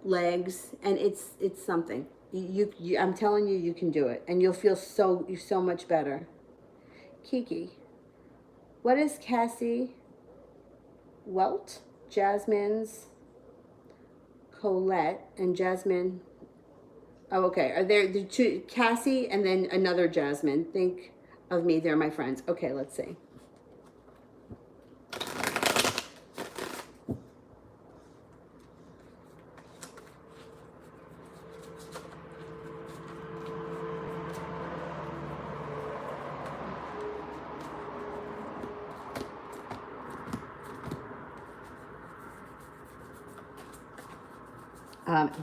legs, and it's something. I'm telling you, you can do it, and you'll feel so much better. Kiki, what is Cassie Welt, Jasmine's Colette, and Jasmine? Oh, okay. Are there the two, Cassie and then another Jasmine? Think of me, they're my friends. Okay, let's see.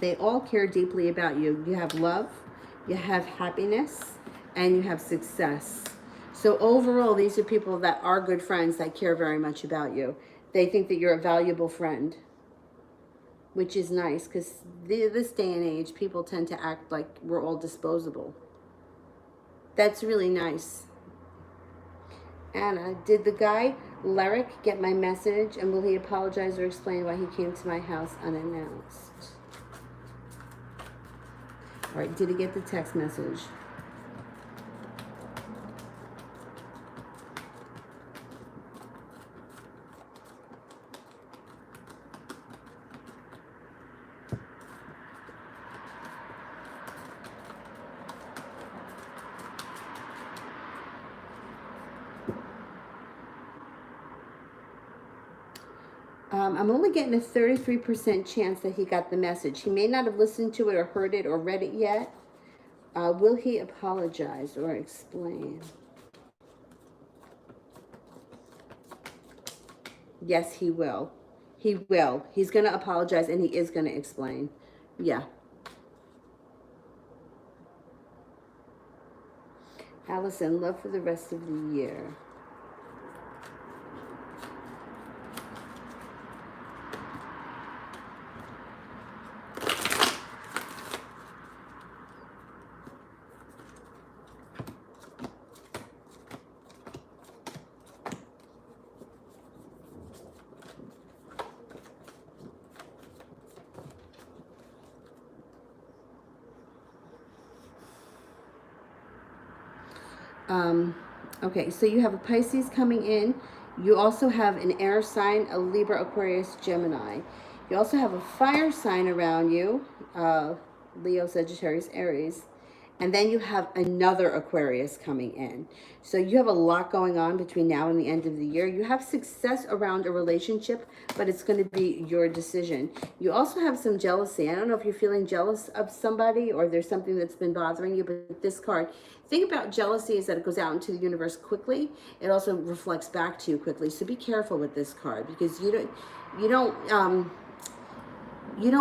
They all care deeply about you. You have love, you have happiness, and you have success. So overall, these are people that are good friends that care very much about you. They think that you're a valuable friend, which is nice because this day and age, people tend to act like we're all disposable. That's really nice. Anna, did the guy, Lyric, get my message, and will he apologize or explain why he came to my house unannounced? All right, did he get the text message? I'm only getting a 33% chance that he got the message. He may not have listened to it or heard it or read it yet. Will he apologize or explain? Yes, he will. He will. He's going to apologize and he is going to explain. Yeah. Allison, love for the rest of the year. Okay, so you have a Pisces coming in. You also have an air sign, a Libra, Aquarius, Gemini. You also have a fire sign around you, Leo, Sagittarius, Aries. And then you have another Aquarius coming in. So you have a lot going on between now and the end of the year. You have success around a relationship, but it's going to be your decision. You also have some jealousy. I don't know if you're feeling jealous of somebody or there's something that's been bothering you, but this card, thing about jealousy is that it goes out into the universe quickly. It also reflects back to you quickly. So be careful with this card because you don't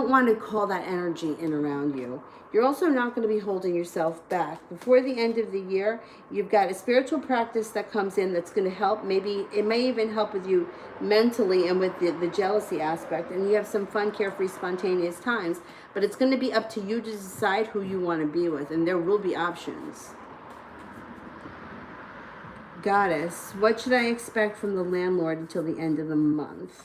want to call that energy in around you. You're also not going to be holding yourself back. Before the end of the year, you've got a spiritual practice that comes in that's going to help. Maybe it may even help with you mentally and with the jealousy aspect. And you have some fun, carefree, spontaneous times. But it's going to be up to you to decide who you want to be with. And there will be options. Goddess, what should I expect from the landlord until the end of the month?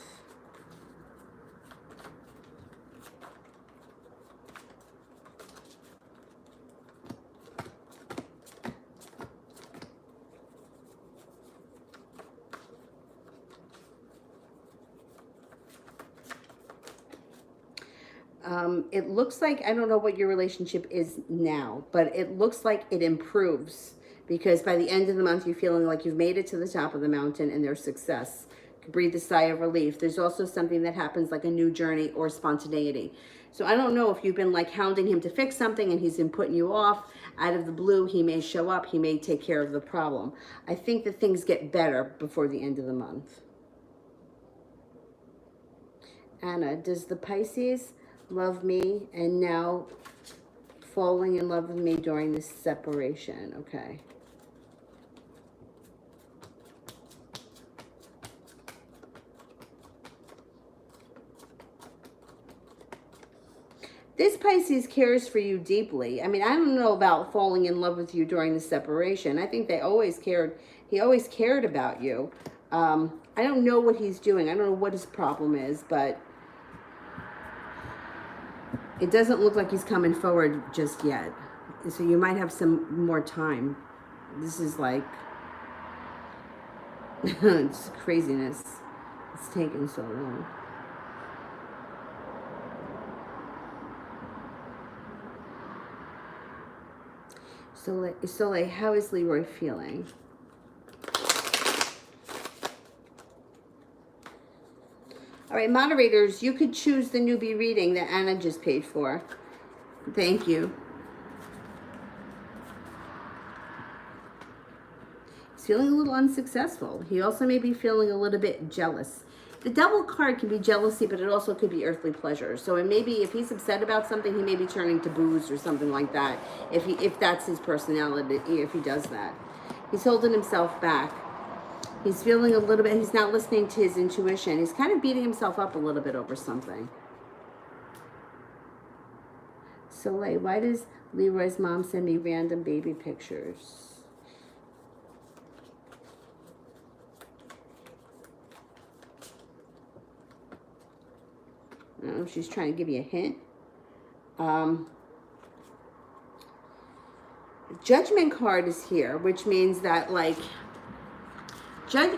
It looks like, I don't know what your relationship is now, but it looks like it improves because by the end of the month, you're feeling like you've made it to the top of the mountain and there's success. You can breathe a sigh of relief. There's also something that happens like a new journey or spontaneity. So I don't know if you've been like hounding him to fix something and he's been putting you off. Out of the blue, he may show up. He may take care of the problem. I think that things get better before the end of the month. Anna, does the Pisces love me and now falling in love with me during this separation? Okay. This Pisces cares for you deeply. I mean, I don't know about falling in love with you during the separation. I think they always cared. He always cared about you. I don't know what he's doing. I don't know what his problem is, but it doesn't look like he's coming forward just yet. So you might have some more time. This is like, it's craziness. It's taking so long. So, how is Leroy feeling? All right, moderators, you could choose the newbie reading that Anna just paid for. Thank you. He's feeling a little unsuccessful. He also may be feeling a little bit jealous. The Devil card can be jealousy, but it also could be earthly pleasure. So it may be, if he's upset about something, he may be turning to booze or something like that. If that's his personality, if he does that. He's holding himself back. He's feeling a little bit, he's not listening to his intuition. He's kind of beating himself up a little bit over something. Soleil, why does Leroy's mom send me random baby pictures? I don't know if she's trying to give you a hint. Judgment card is here, which means that, like,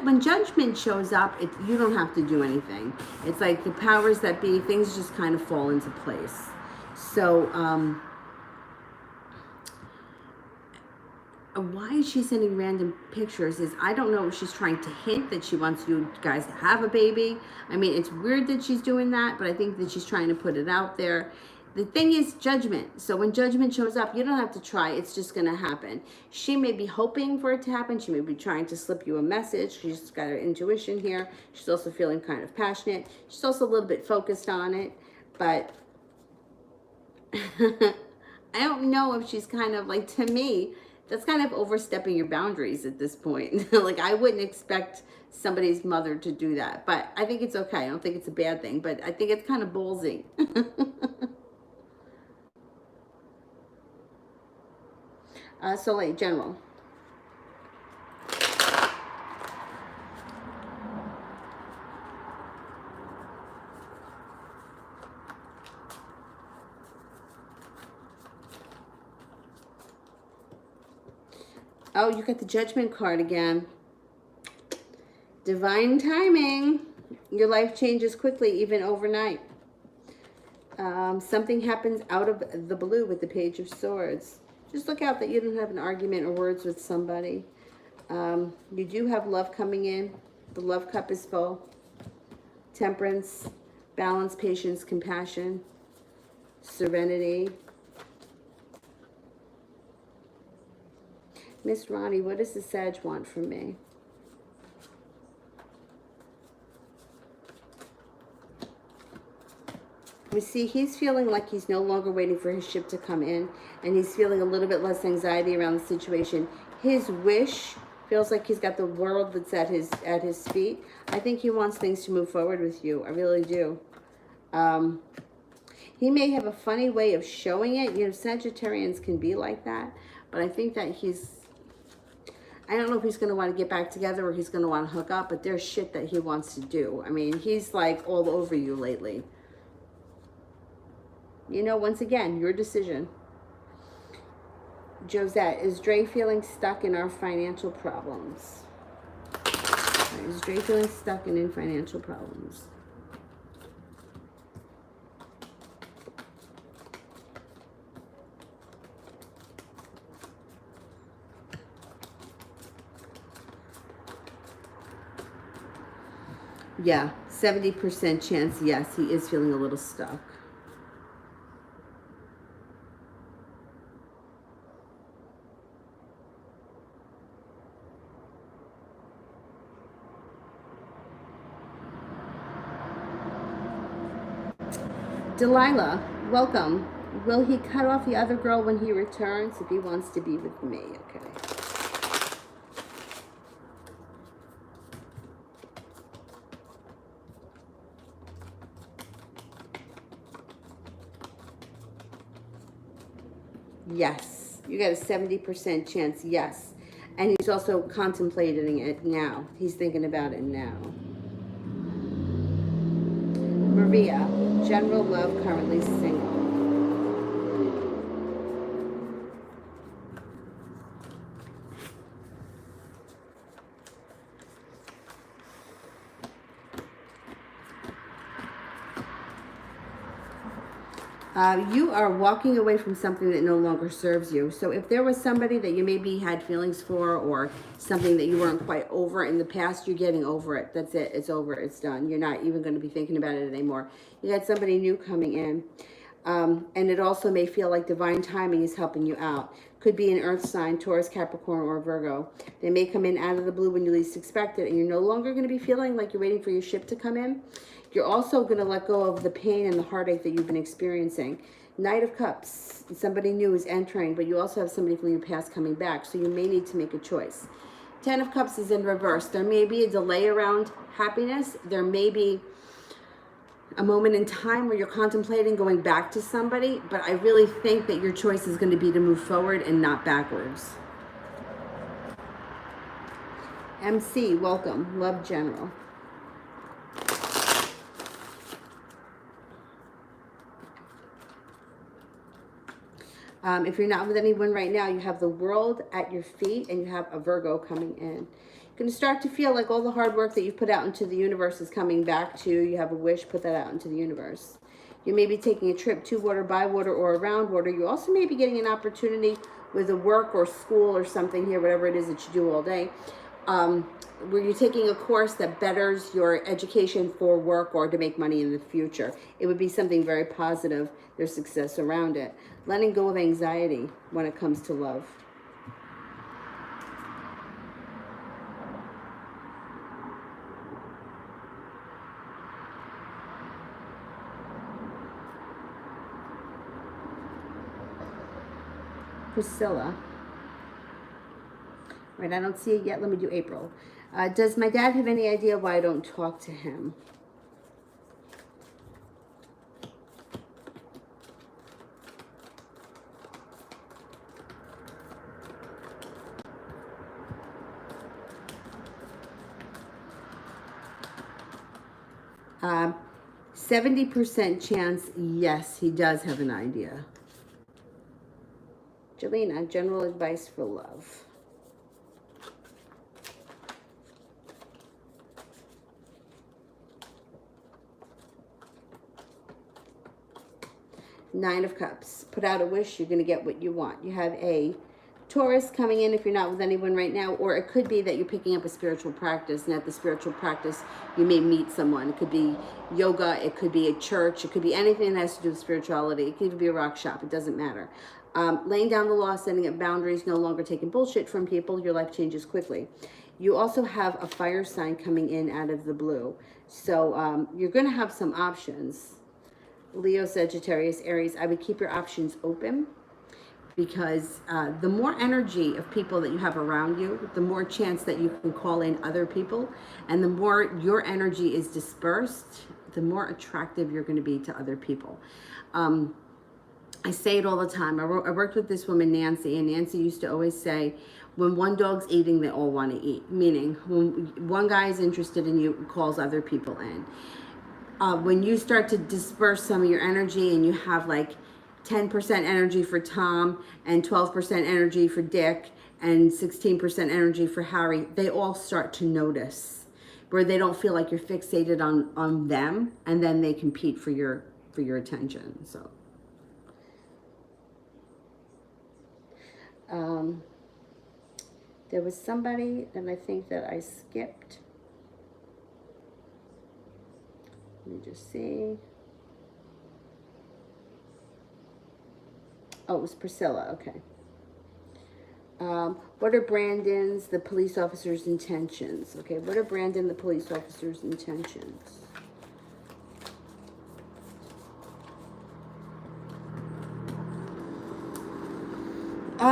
when judgment shows up, you don't have to do anything. It's like the powers that be, things just kind of fall into place. So, why is she sending random pictures? I don't know if she's trying to hint that she wants you guys to have a baby. I mean, it's weird that she's doing that, but I think that she's trying to put it out there. The thing is judgment. So when judgment shows up, you don't have to try. It's just going to happen. She may be hoping for it to happen. She may be trying to slip you a message. She's got her intuition here. She's also feeling kind of passionate. She's also a little bit focused on it. But I don't know if she's kind of like, to me, that's kind of overstepping your boundaries at this point. Like, I wouldn't expect somebody's mother to do that. But I think it's okay. I don't think it's a bad thing. But I think it's kind of ballsy. Soleil, general. Oh, you got the judgment card again. Divine timing. Your life changes quickly, even overnight. Something happens out of the blue with the Page of Swords. Just look out that you don't have an argument or words with somebody. You do have love coming in. The love cup is full. Temperance, balance, patience, compassion, serenity. Miss Ronnie, what does the Sag want from me? We see he's feeling like he's no longer waiting for his ship to come in, and he's feeling a little bit less anxiety around the situation. His wish feels like he's got the world that's at his feet. I think he wants things to move forward with you. I really do. He may have a funny way of showing it. You know, Sagittarians can be like that, but I think that I don't know if he's going to want to get back together or he's going to want to hook up, but there's shit that he wants to do. I mean, he's like all over you lately. You know, once again, your decision. Josette, is Dre feeling stuck in our financial problems? Is Dre feeling stuck in financial problems? Yeah, 70% chance, yes, he is feeling a little stuck. Delilah, welcome. Will he cut off the other girl when he returns if he wants to be with me? Okay. Yes. You got a 70% chance, yes. And he's also contemplating it now. He's thinking about it now. Maria, general love, currently single. You are walking away from something that no longer serves you. So if there was somebody that you maybe had feelings for, or something that you weren't quite over in the past, you're getting over it. That's it. It's over. It's done. You're not even going to be thinking about it anymore. You got somebody new coming in. And it also may feel like divine timing is helping you out. Could be an earth sign, Taurus, Capricorn, or Virgo. They may come in out of the blue when you least expect it, and you're no longer going to be feeling like you're waiting for your ship to come in. You're also going to let go of the pain and the heartache that you've been experiencing. Knight of Cups, somebody new is entering, but you also have somebody from your past coming back, so you may need to make a choice. Ten of Cups is in reverse. There may be a delay around happiness. There may be a moment in time where you're contemplating going back to somebody, but I really think that your choice is going to be to move forward and not backwards. MC, welcome. Love General. If you're not with anyone right now, you have the world at your feet and you have a Virgo coming in. You're going to start to feel like all the hard work that you've put out into the universe is coming back to you. You have a wish, put that out into the universe. You may be taking a trip to water, by water, or around water. You also may be getting an opportunity with a work or school or something here, whatever it is that you do all day, where you're taking a course that betters your education for work or to make money in the future. It would be something very positive. There's success around it. Letting go of anxiety when it comes to love. Priscilla. Right, I don't see it yet. Let me do April. Does my dad have any idea why I don't talk to him? Um, 70% chance, yes, he does have an idea. Jelena, general advice for love. Nine of Cups. Put out a wish, you're going to get what you want. You have a Taurus coming in if you're not with anyone right now, or it could be that you're picking up a spiritual practice, and at the spiritual practice you may meet someone. It could be yoga, it could be a church, it could be anything that has to do with spirituality. It could even be a rock shop, it doesn't matter. Laying down the law, setting up boundaries, no longer taking bullshit from people. Your life changes quickly. You also have a fire sign coming in out of the blue, so you're going to have some options. Leo, Sagittarius, Aries, I would keep your options open, because the more energy of people that you have around you, the more chance that you can call in other people, and the more your energy is dispersed, the more attractive you're going to be to other people. I say it all the time. I worked with this woman, Nancy, and Nancy used to always say, when one dog's eating, they all want to eat. Meaning, when one guy is interested in you, calls other people in. When you start to disperse some of your energy and you have like 10% energy for Tom and 12% energy for Dick and 16% energy for Harry, they all start to notice, where they don't feel like you're fixated on them, and then they compete for your attention. So there was somebody that I think that I skipped. Let me just see. Oh, it was Priscilla. Okay. What are Brandon's, the police officer's intentions? Okay, what are Brandon, the police officer's intentions?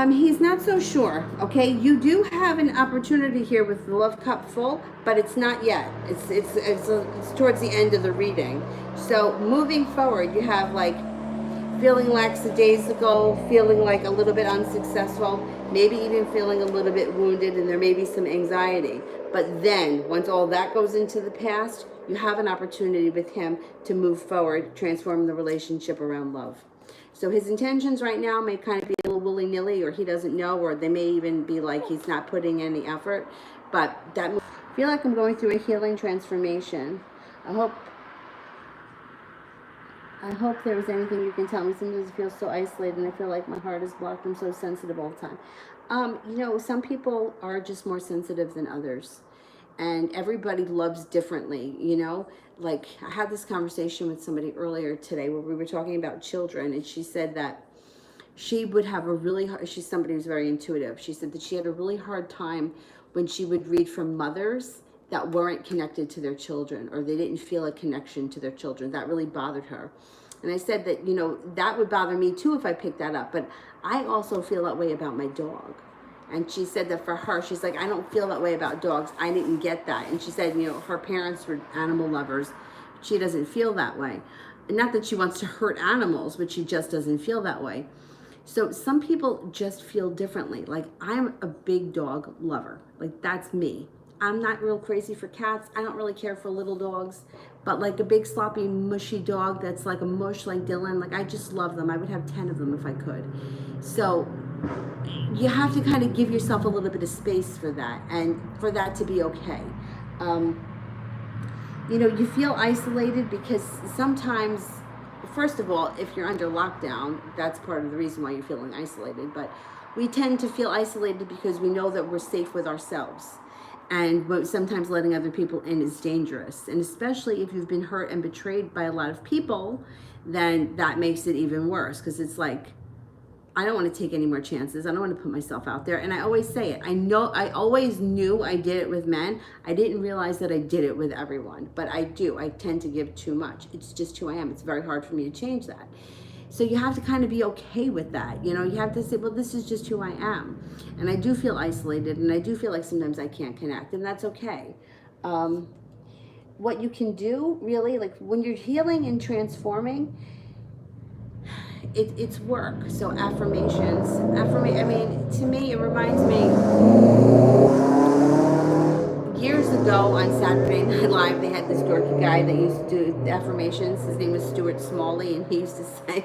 He's not so sure. Okay, you do have an opportunity here with the love cup full, but it's not yet. It's towards the end of the reading. So moving forward, you have like feeling lackadaisical, feeling like a little bit unsuccessful, maybe even feeling a little bit wounded, and there may be some anxiety. But then, once all that goes into the past, you have an opportunity with him to move forward, transform the relationship around love. So his intentions right now may kind of be a little willy-nilly, or he doesn't know, or they may even be like he's not putting any effort. But that, I feel like I'm going through a healing transformation. I hope there was anything you can tell me. Sometimes I feel so isolated and I feel like my heart is blocked. I'm so sensitive all the time. You know, some people are just more sensitive than others. And everybody loves differently, you know? Like, I had this conversation with somebody earlier today where we were talking about children, and she said that she would have a really hard, she's somebody who's very intuitive. She said that she had a really hard time when she would read from mothers that weren't connected to their children, or they didn't feel a connection to their children. That really bothered her. And I said that, you know, that would bother me too if I picked that up, but I also feel that way about my dog. And she said that for her, she's like, I don't feel that way about dogs. I didn't get that. And she said, you know, her parents were animal lovers. She doesn't feel that way. And not that she wants to hurt animals, but she just doesn't feel that way. So some people just feel differently. Like, I'm a big dog lover. Like, that's me. I'm not real crazy for cats. I don't really care for little dogs. But like a big sloppy mushy dog that's like a mush like Dylan, like I just love them. I would have 10 of them if I could. So you have to kind of give yourself a little bit of space for that, and for that to be okay. You know, you feel isolated because sometimes, first of all, if you're under lockdown, that's part of the reason why you're feeling isolated. But we tend to feel isolated because we know that we're safe with ourselves. And sometimes letting other people in is dangerous. And especially if you've been hurt and betrayed by a lot of people, then that makes it even worse. Because it's like, I don't want to take any more chances. I don't want to put myself out there. And I always say it. I always knew I did it with men. I didn't realize that I did it with everyone. But I do. I tend to give too much. It's just who I am. It's very hard for me to change that. So you have to kind of be okay with that. You know, you have to say, well, this is just who I am. And I do feel isolated, and I do feel like sometimes I can't connect, and that's okay. What you can do, really, like when you're healing and transforming, it's work. So affirmations. I mean, to me, it reminds me, years ago on Saturday Night Live, they had this dorky guy that used to do affirmations. His name was Stuart Smalley, and he used to say,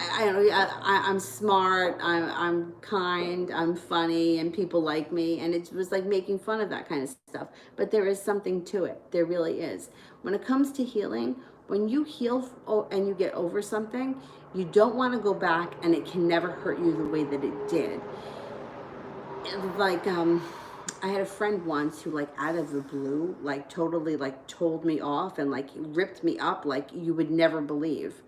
I don't know, I'm smart, I'm kind, I'm funny, and people like me. And it was like making fun of that kind of stuff. But there is something to it. There really is. When it comes to healing, when you heal and you get over something, you don't want to go back, and it can never hurt you the way that it did. Like, I had a friend once who, like, out of the blue, like, totally, like, told me off and, like, ripped me up like you would never believe.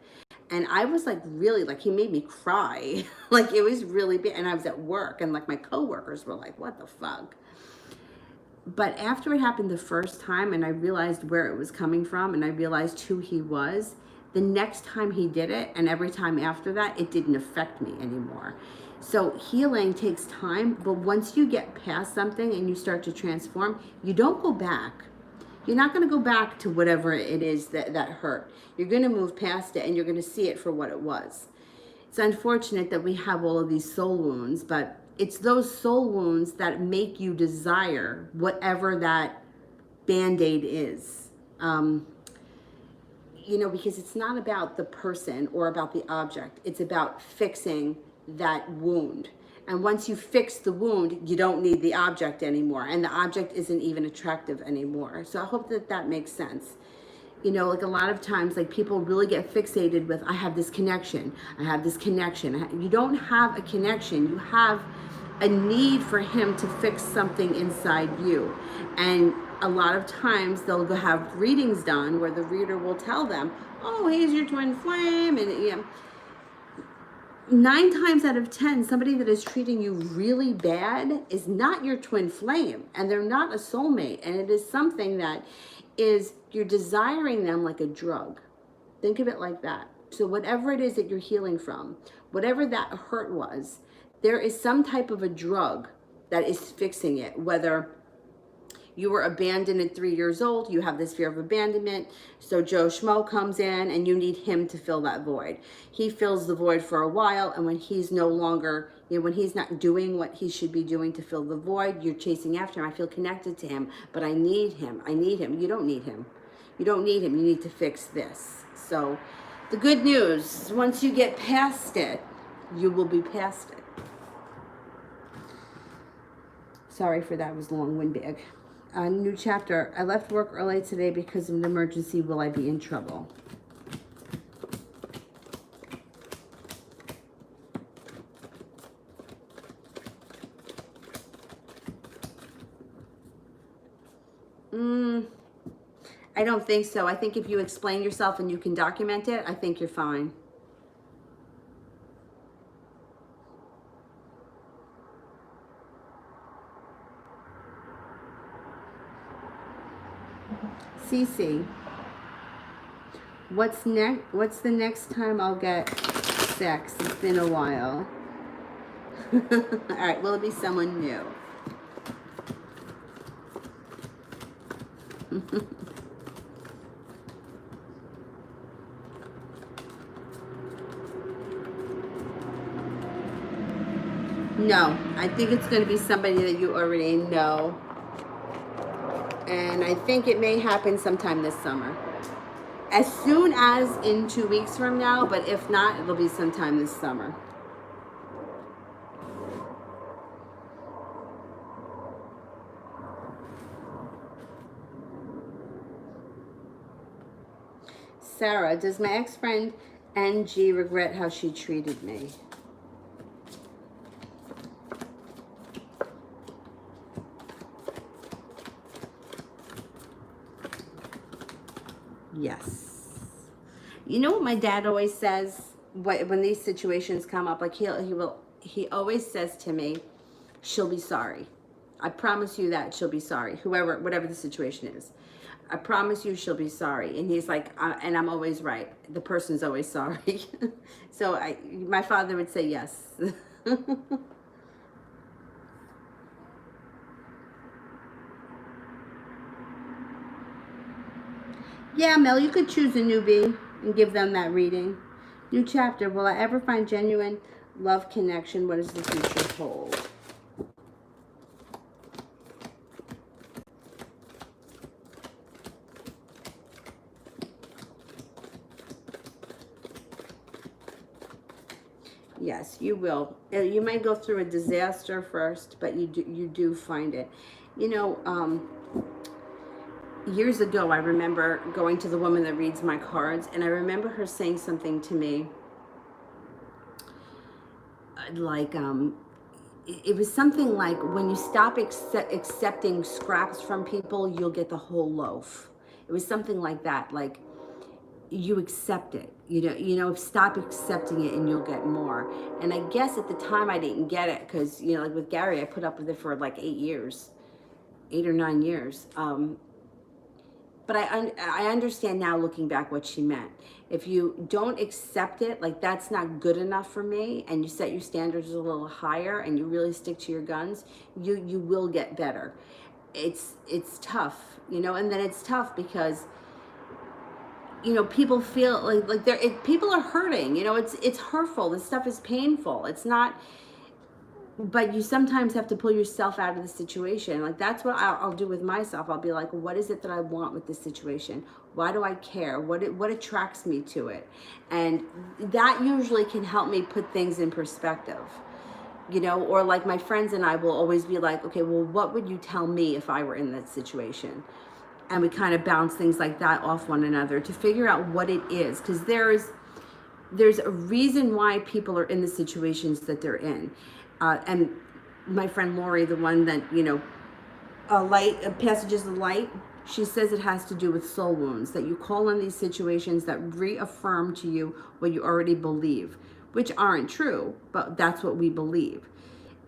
And I was, like, really, like, he made me cry. Like, it was really bad. And I was at work, and, like, my coworkers were like, what the fuck? But after it happened the first time, and I realized where it was coming from, and I realized who he was, the next time he did it, and every time after that, it didn't affect me anymore. So healing takes time, but once you get past something and you start to transform, you don't go back. You're not going to go back to whatever it is that hurt. You're going to move past it, and you're going to see it for what it was. It's unfortunate that we have all of these soul wounds, but it's those soul wounds that make you desire whatever that Band-Aid is. You know, because it's not about the person or about the object. It's about fixing that wound. And once you fix the wound, you don't need the object anymore. And the object isn't even attractive anymore. So I hope that that makes sense. You know, like a lot of times, like people really get fixated with, I have this connection. I have this connection. You don't have a connection. You have a need for him to fix something inside you. And a lot of times they'll go have readings done where the reader will tell them, oh, here's your twin flame. And 9 times out of 10, somebody that is treating you really bad is not your twin flame, and they're not a soulmate. And it is something that is, you're desiring them like a drug. Think of it like that. So whatever it is that you're healing from, whatever that hurt was, there is some type of a drug that is fixing it. Whether you were abandoned at 3 years old, you have this fear of abandonment, so Joe Schmo comes in and you need him to fill that void. He fills the void for a while, and when he's no longer, when he's not doing what he should be doing to fill the void, you're chasing after him. I feel connected to him, but I need him. I need him. You don't need him. You don't need him. You need to fix this. So the good news, once you get past it, you will be past it. Sorry for that, it was long-winded. New chapter. I left work early today because of an emergency. Will I be in trouble? I don't think so. I think if you explain yourself and you can document it, I think you're fine. Cece, what's next? What's the next time I'll get sex? It's been a while. All right, will it be someone new? No, I think it's going to be somebody that you already know. And I think it may happen sometime this summer. As soon as in 2 weeks from now, but if not, it'll be sometime this summer. Sarah, does my ex-friend NG regret how she treated me? Yes. You know what my dad always says when these situations come up? Like he always says to me, she'll be sorry. I promise you that she'll be sorry. Whatever the situation is, I promise you she'll be sorry. And he's like, and I'm always right. The person's always sorry. So my father would say yes. Yeah, Mel, you could choose a newbie and give them that reading. New chapter. Will I ever find genuine love connection? What does the future hold? Yes, you will. You might go through a disaster first, but you do find it. You know, years ago, I remember going to the woman that reads my cards, and I remember her saying something to me like, it was something like, when you stop accepting scraps from people, you'll get the whole loaf. It was something like that, like, you accept it, stop accepting it and you'll get more. And I guess at the time I didn't get it, because, like with Gary, I put up with it for like 8 or 9 years. But I understand now, looking back, what she meant. If you don't accept it, like, that's not good enough for me, and you set your standards a little higher and you really stick to your guns, you will get better. It's tough, and then it's tough because, people feel like people are hurting, it's hurtful. This stuff is painful. It's not, but you sometimes have to pull yourself out of the situation. Like, that's what I'll do with myself. I'll be like, what is it that I want with this situation? Why do I care? What attracts me to it? And that usually can help me put things in perspective, or like my friends and I will always be like, okay, well, what would you tell me if I were in that situation? And we kind of bounce things like that off one another to figure out what it is. Because there's a reason why people are in the situations that they're in. And my friend Lori, the one that, passages of light. She says it has to do with soul wounds, that you call on these situations that reaffirm to you what you already believe, which aren't true, but that's what we believe.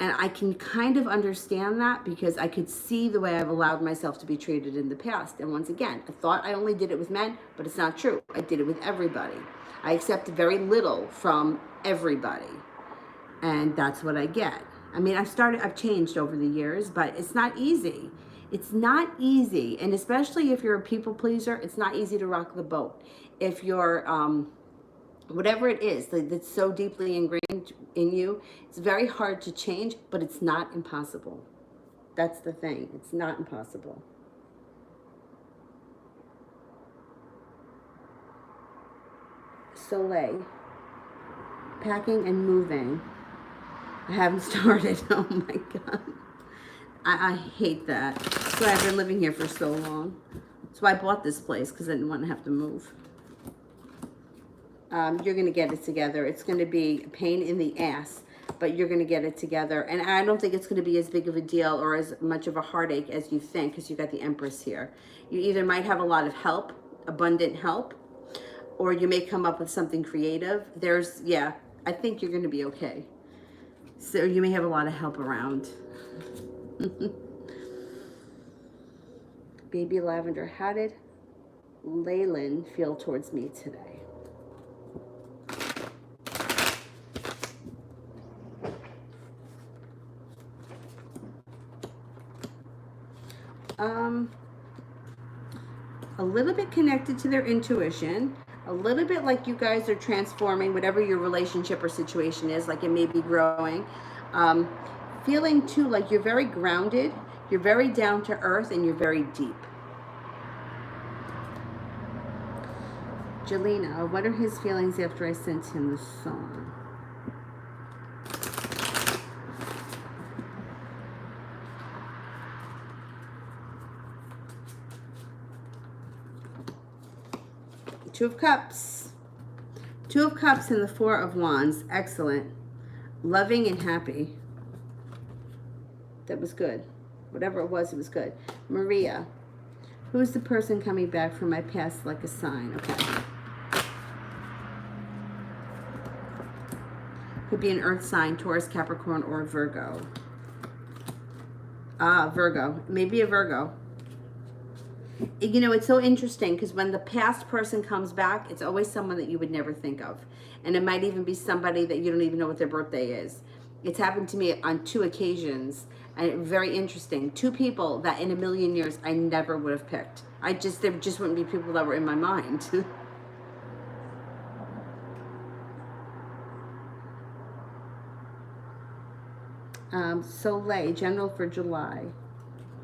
And I can kind of understand that because I could see the way I've allowed myself to be treated in the past. And once again, I thought I only did it with men, but it's not true. I did it with everybody. I accept very little from everybody. And that's what I get. I mean, I've changed over the years, but it's not easy. It's not easy. And especially if you're a people pleaser, it's not easy to rock the boat. If you're, whatever it is that's so deeply ingrained in you, it's very hard to change, but it's not impossible. That's the thing. It's not impossible. Soleil, packing and moving. I haven't started. Oh my God. I hate that. That's why I've been living here for so long. That's why I bought this place, because I didn't want to have to move. You're going to get it together. It's going to be a pain in the ass, but you're going to get it together. And I don't think it's going to be as big of a deal or as much of a heartache as you think, because you got the Empress here. You either might have a lot of help, abundant help, or you may come up with something creative. I think you're going to be okay. So you may have a lot of help around. Baby Lavender, how did Leyland feel towards me today? A little bit connected to their intuition, a little bit like you guys are transforming whatever your relationship or situation is, like it may be growing. Feeling too like you're very grounded, you're very down to earth, and you're very deep. Jelena, what are his feelings after I sent him the song? Two of Cups. Two of Cups and the Four of Wands. Excellent. Loving and happy. That was good. Whatever it was good. Maria. Who's the person coming back from my past like a sign? Okay. Could be an earth sign, Taurus, Capricorn, or Virgo. Virgo. Maybe a Virgo. You know, it's so interesting because when the past person comes back, it's always someone that you would never think of. And it might even be somebody that you don't even know what their birthday is. It's happened to me on 2 occasions. And very interesting. 2 people that in a million years I never would have picked. There just wouldn't be people that were in my mind. Soleil, general for July.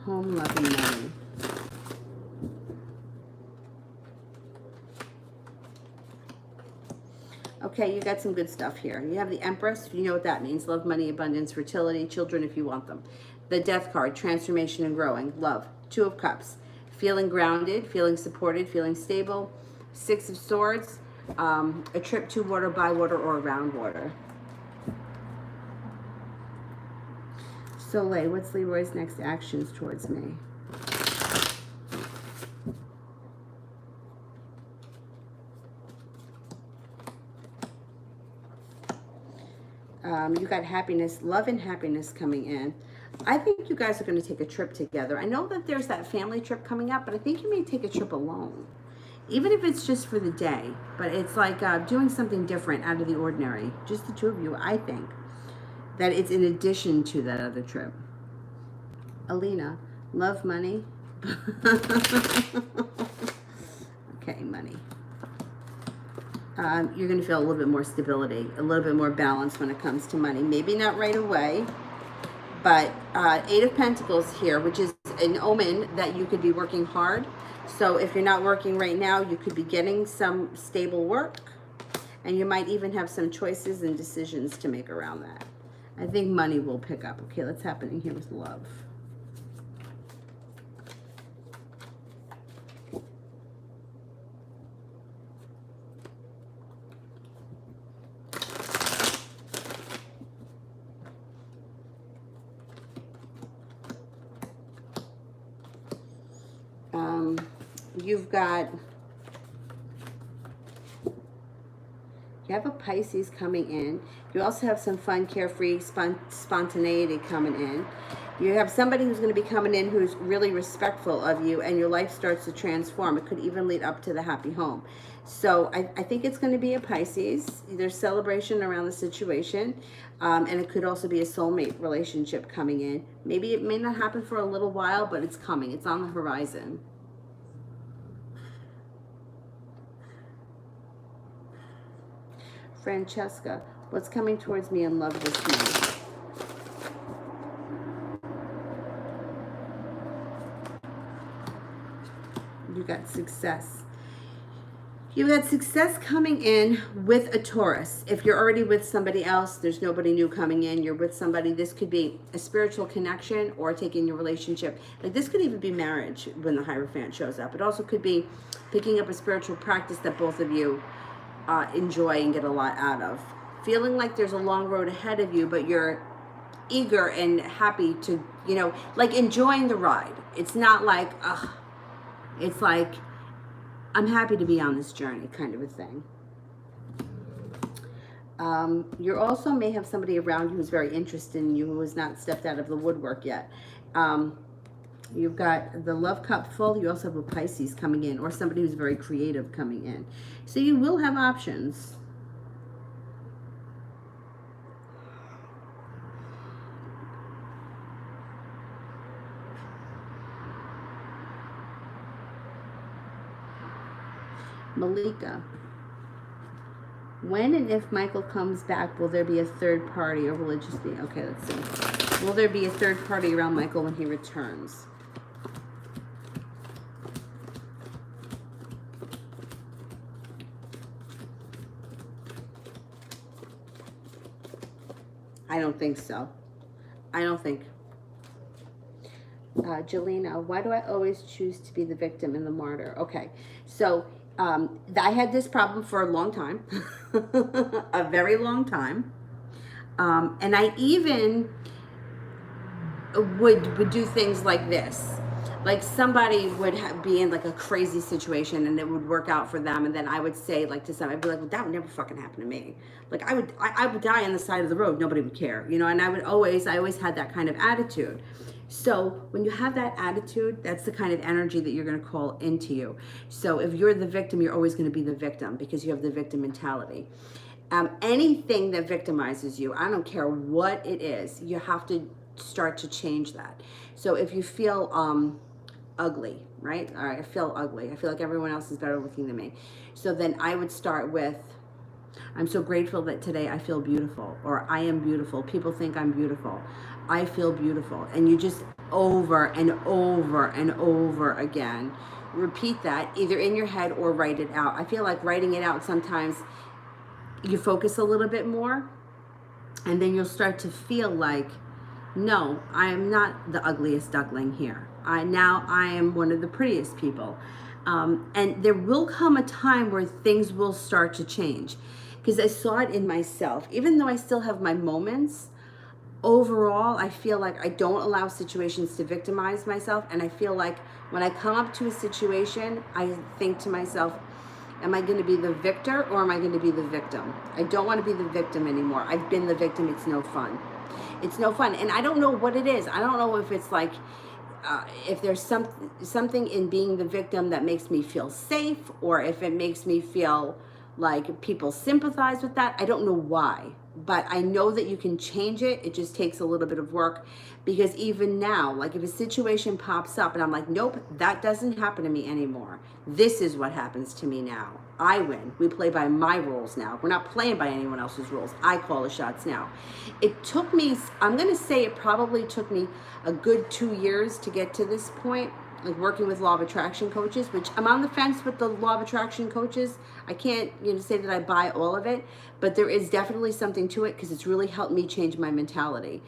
Home, love, and money. Okay, you got some good stuff here. You have the Empress. You know what that means. Love, money, abundance, fertility, children if you want them. The Death card, transformation and growing. Love. 2 of Cups. Feeling grounded, feeling supported, feeling stable. 6 of Swords. A trip to water, by water, or around water. Soleil, what's Leroy's next actions towards me? You got happiness, love and happiness coming in. I think you guys are going to take a trip together. I know that there's that family trip coming up, but I think you may take a trip alone. Even if it's just for the day. But it's like doing something different out of the ordinary. Just the 2 of you, I think. That it's in addition to that other trip. Alina, love, money. Okay, money. You're going to feel a little bit more stability, a little bit more balance when it comes to money. Maybe not right away, but 8 of Pentacles here, which is an omen that you could be working hard. So if you're not working right now, you could be getting some stable work, and you might even have some choices and decisions to make around that. I think money will pick up. Okay, what's happening here with love? you've got, you have a Pisces coming in. You also have some fun, carefree, spontaneity coming in. You have somebody who's going to be coming in who's really respectful of you, and your life starts to transform. It could even lead up to the happy home. So I think it's going to be a Pisces. There's celebration around the situation. And it could also be a soulmate relationship coming in. Maybe it may not happen for a little while, but it's coming. It's on the horizon. Francesca, what's coming towards me in love this month? You got success. You had success coming in with a Taurus. If you're already with somebody else, there's nobody new coming in. You're with somebody. This could be a spiritual connection or taking your relationship. Like this could even be marriage when the Hierophant shows up. It also could be picking up a spiritual practice that both of you enjoy and get a lot out of. Feeling like there's a long road ahead of you, but you're eager and happy to, you know, like enjoying the ride. It's not like, ugh. It's like, I'm happy to be on this journey kind of a thing. You also may have somebody around you who's very interested in you who has not stepped out of the woodwork yet. You've got the love cup full. You also have a Pisces coming in, or somebody who's very creative coming in. So you will have options. Malika, when and if Michael comes back, will there be a third party or religious being? Okay, let's see. Will there be a third party around Michael when he returns? I don't think so. I don't think. Jelena, why do I always choose to be the victim and the martyr? Okay, so I had this problem for a long time, a very long time. And I even would do things like this. Like somebody would be in like a crazy situation and it would work out for them. And then I would say like to somebody, I'd be like, well, that would never fucking happen to me. Like I would die on the side of the road. Nobody would care, you know? And I always had that kind of attitude. So when you have that attitude, that's the kind of energy that you're going to call into you. So if you're the victim, you're always going to be the victim because you have the victim mentality. Anything that victimizes you, I don't care what it is, you have to start to change that. So if you feel ugly, right? All right, I feel ugly. I feel like everyone else is better looking than me. So then I would start with, I'm so grateful that today I feel beautiful, or I am beautiful. People think I'm beautiful. I feel beautiful. And you just over and over and over again, repeat that either in your head or write it out. I feel like writing it out sometimes you focus a little bit more, and then you'll start to feel like, no, I am not the ugliest duckling here. I am one of the prettiest people. And there will come a time where things will start to change, because I saw it in myself. Even though I still have my moments, overall, I feel like I don't allow situations to victimize myself. And I feel like when I come up to a situation, I think to myself, am I going to be the victor or am I going to be the victim? I don't want to be the victim anymore. I've been the victim. It's no fun. It's no fun. And I don't know what it is. I don't know if it's like, if there's something in being the victim that makes me feel safe, or if it makes me feel like people sympathize with that. I don't know why, but I know that you can change it. It just takes a little bit of work, because even now, like if a situation pops up and I'm like, nope, that doesn't happen to me anymore. This is what happens to me now. I win. We play by my rules now. We're not playing by anyone else's rules. I call the shots now. It took me, I'm going to say it probably took me a good 2 years to get to this point, like working with law of attraction coaches, which I'm on the fence with the law of attraction coaches. I can't, say that I buy all of it, but there is definitely something to it because it's really helped me change my mentality.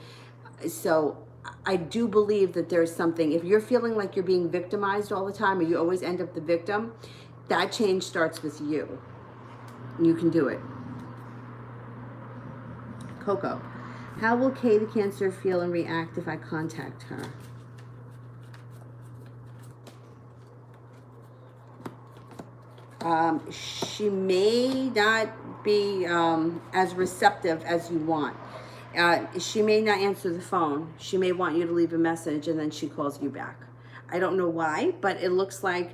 So I do believe that there's something, if you're feeling like you're being victimized all the time, or you always end up the victim, that change starts with you. You can do it. Coco, how will Kay the Cancer feel and react if I contact her? She may not be as receptive as you want. She may not answer the phone. She may want you to leave a message and then she calls you back. I don't know why, but it looks like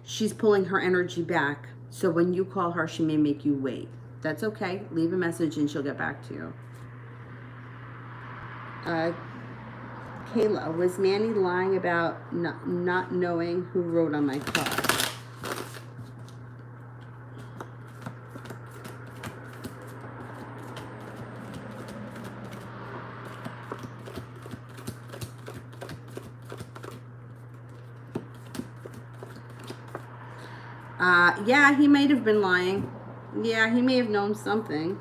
she's pulling her energy back. So when you call her, she may make you wait. That's okay. Leave a message and she'll get back to you. Kayla, was Manny lying about not knowing who wrote on my car? Yeah, he might have been lying. Yeah, he may have known something.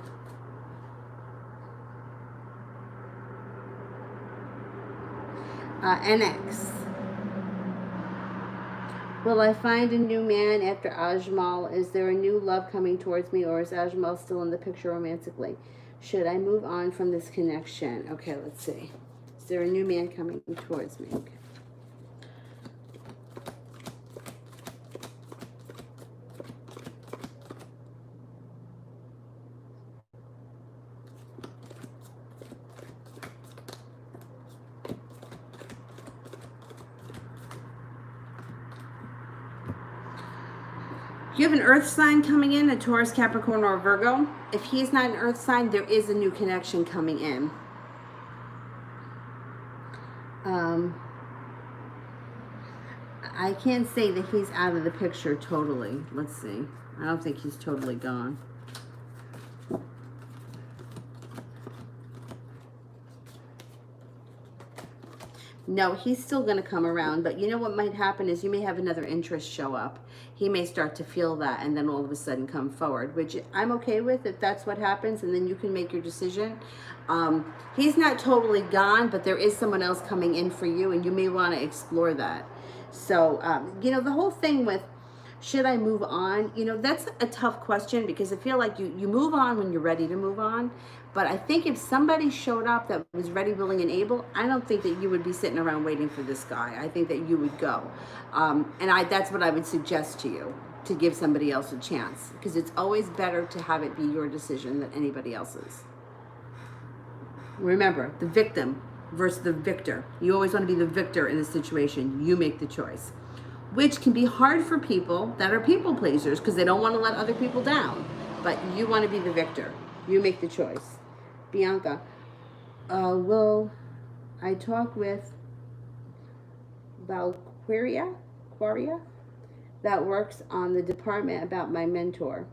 NX. Will I find a new man after Ajmal? Is there a new love coming towards me, or is Ajmal still in the picture romantically? Should I move on from this connection? Okay, let's see. Is there a new man coming towards me? Okay. You have an earth sign coming in, a Taurus, Capricorn, or Virgo. If he's not an earth sign, there is a new connection coming in. I can't say that he's out of the picture totally. Let's see. I don't think he's totally gone. No, he's still going to come around, but you know what might happen is you may have another interest show up. He may start to feel that and then all of a sudden come forward, which I'm okay with if that's what happens, and then you can make your decision. He's not totally gone, but there is someone else coming in for you, and you may want to explore that. So, you know, the whole thing with should I move on? You know, that's a tough question because I feel like you move on when you're ready to move on. But I think if somebody showed up that was ready, willing, and able, I don't think that you would be sitting around waiting for this guy. I think that you would go. That's what I would suggest to you, to give somebody else a chance. Because it's always better to have it be your decision than anybody else's. Remember, the victim versus the victor. You always want to be the victor in the situation. You make the choice. Which can be hard for people that are people pleasers because they don't want to let other people down. But you want to be the victor. You make the choice. Bianca, will I talk with Valquaria that works on the department about my mentor?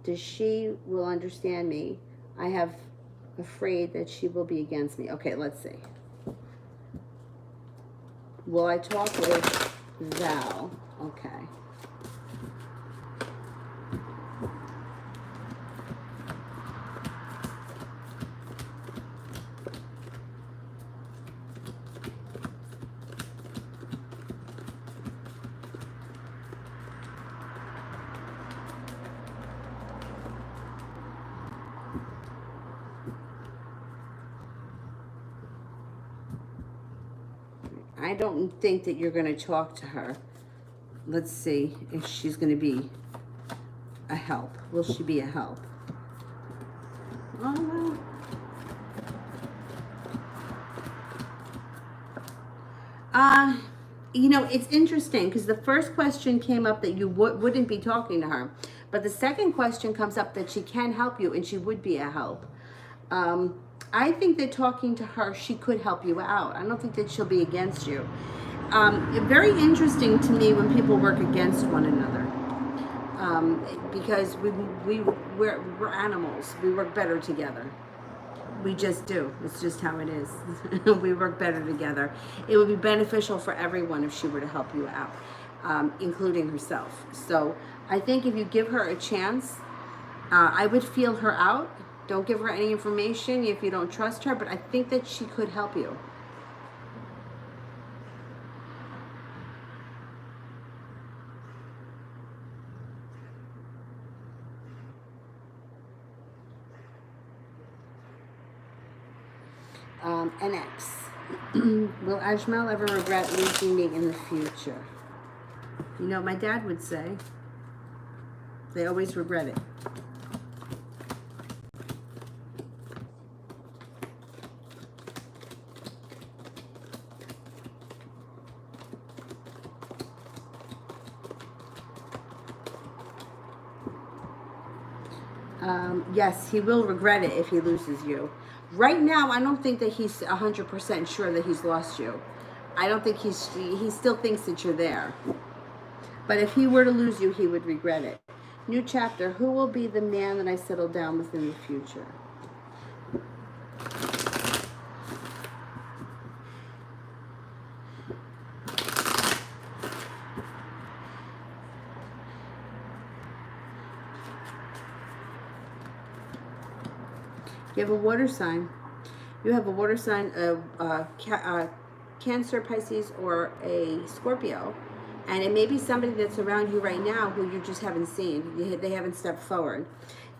Does she will understand me? I have afraid that she will be against me. Okay, let's see. Will I talk with Val? Okay. I don't think that you're going to talk to her. Let's see if she's going to be a help. Will she be a help? Oh, well. You know, it's interesting because the first question came up that you wouldn't be talking to her. But the second question comes up that she can help you and she would be a help. I think that talking to her, she could help you out. I don't think that she'll be against you. Very interesting to me when people work against one another. Because we're animals. We work better together. We just do. It's just how it is. We work better together. It would be beneficial for everyone if she were to help you out, including herself. So I think if you give her a chance, I would feel her out. Don't give her any information if you don't trust her, but I think that she could help you. NX. Will Ajmal ever regret losing me in the future? You know what my dad would say? They always regret it. Yes, he will regret it if he loses you. Right now, I don't think that he's 100% sure that he's lost you. I don't think he still thinks that you're there. But if he were to lose you, he would regret it. New chapter. Who will be the man that I settle down with in the future? You have a water sign. You have a water sign of Cancer, Pisces, or a Scorpio. And it may be somebody that's around you right now who you just haven't seen. They haven't stepped forward.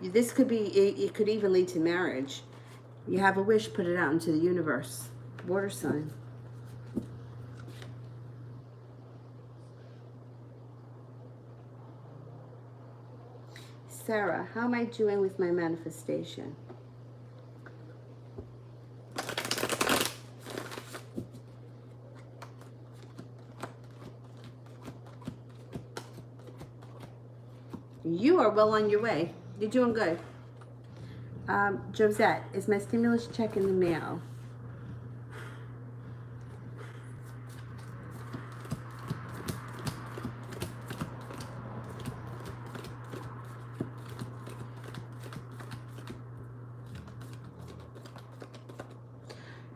This could be, it could even lead to marriage. You have a wish, put it out into the universe. Water sign. Sarah, how am I doing with my manifestation? You are well on your way. You're doing good. Josette, is my stimulus check in the mail?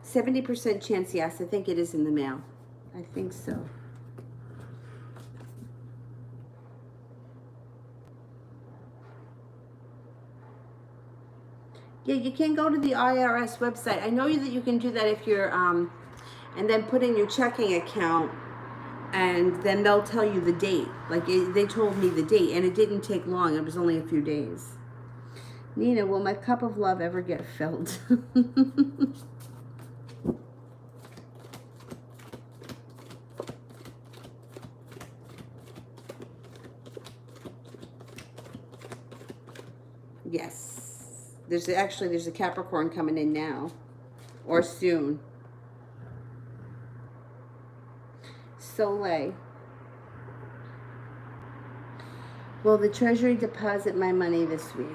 %70 chance, yes. I think it is in the mail. I think so. Yeah, you can go to the IRS website. I know that you can do that if you're, and then put in your checking account, and then they'll tell you the date. Like they told me the date, and it didn't take long. It was only a few days. Nina, will my cup of love ever get filled? Yes. There's a Capricorn coming in now, or soon. Soleil. Will the Treasury deposit my money this week?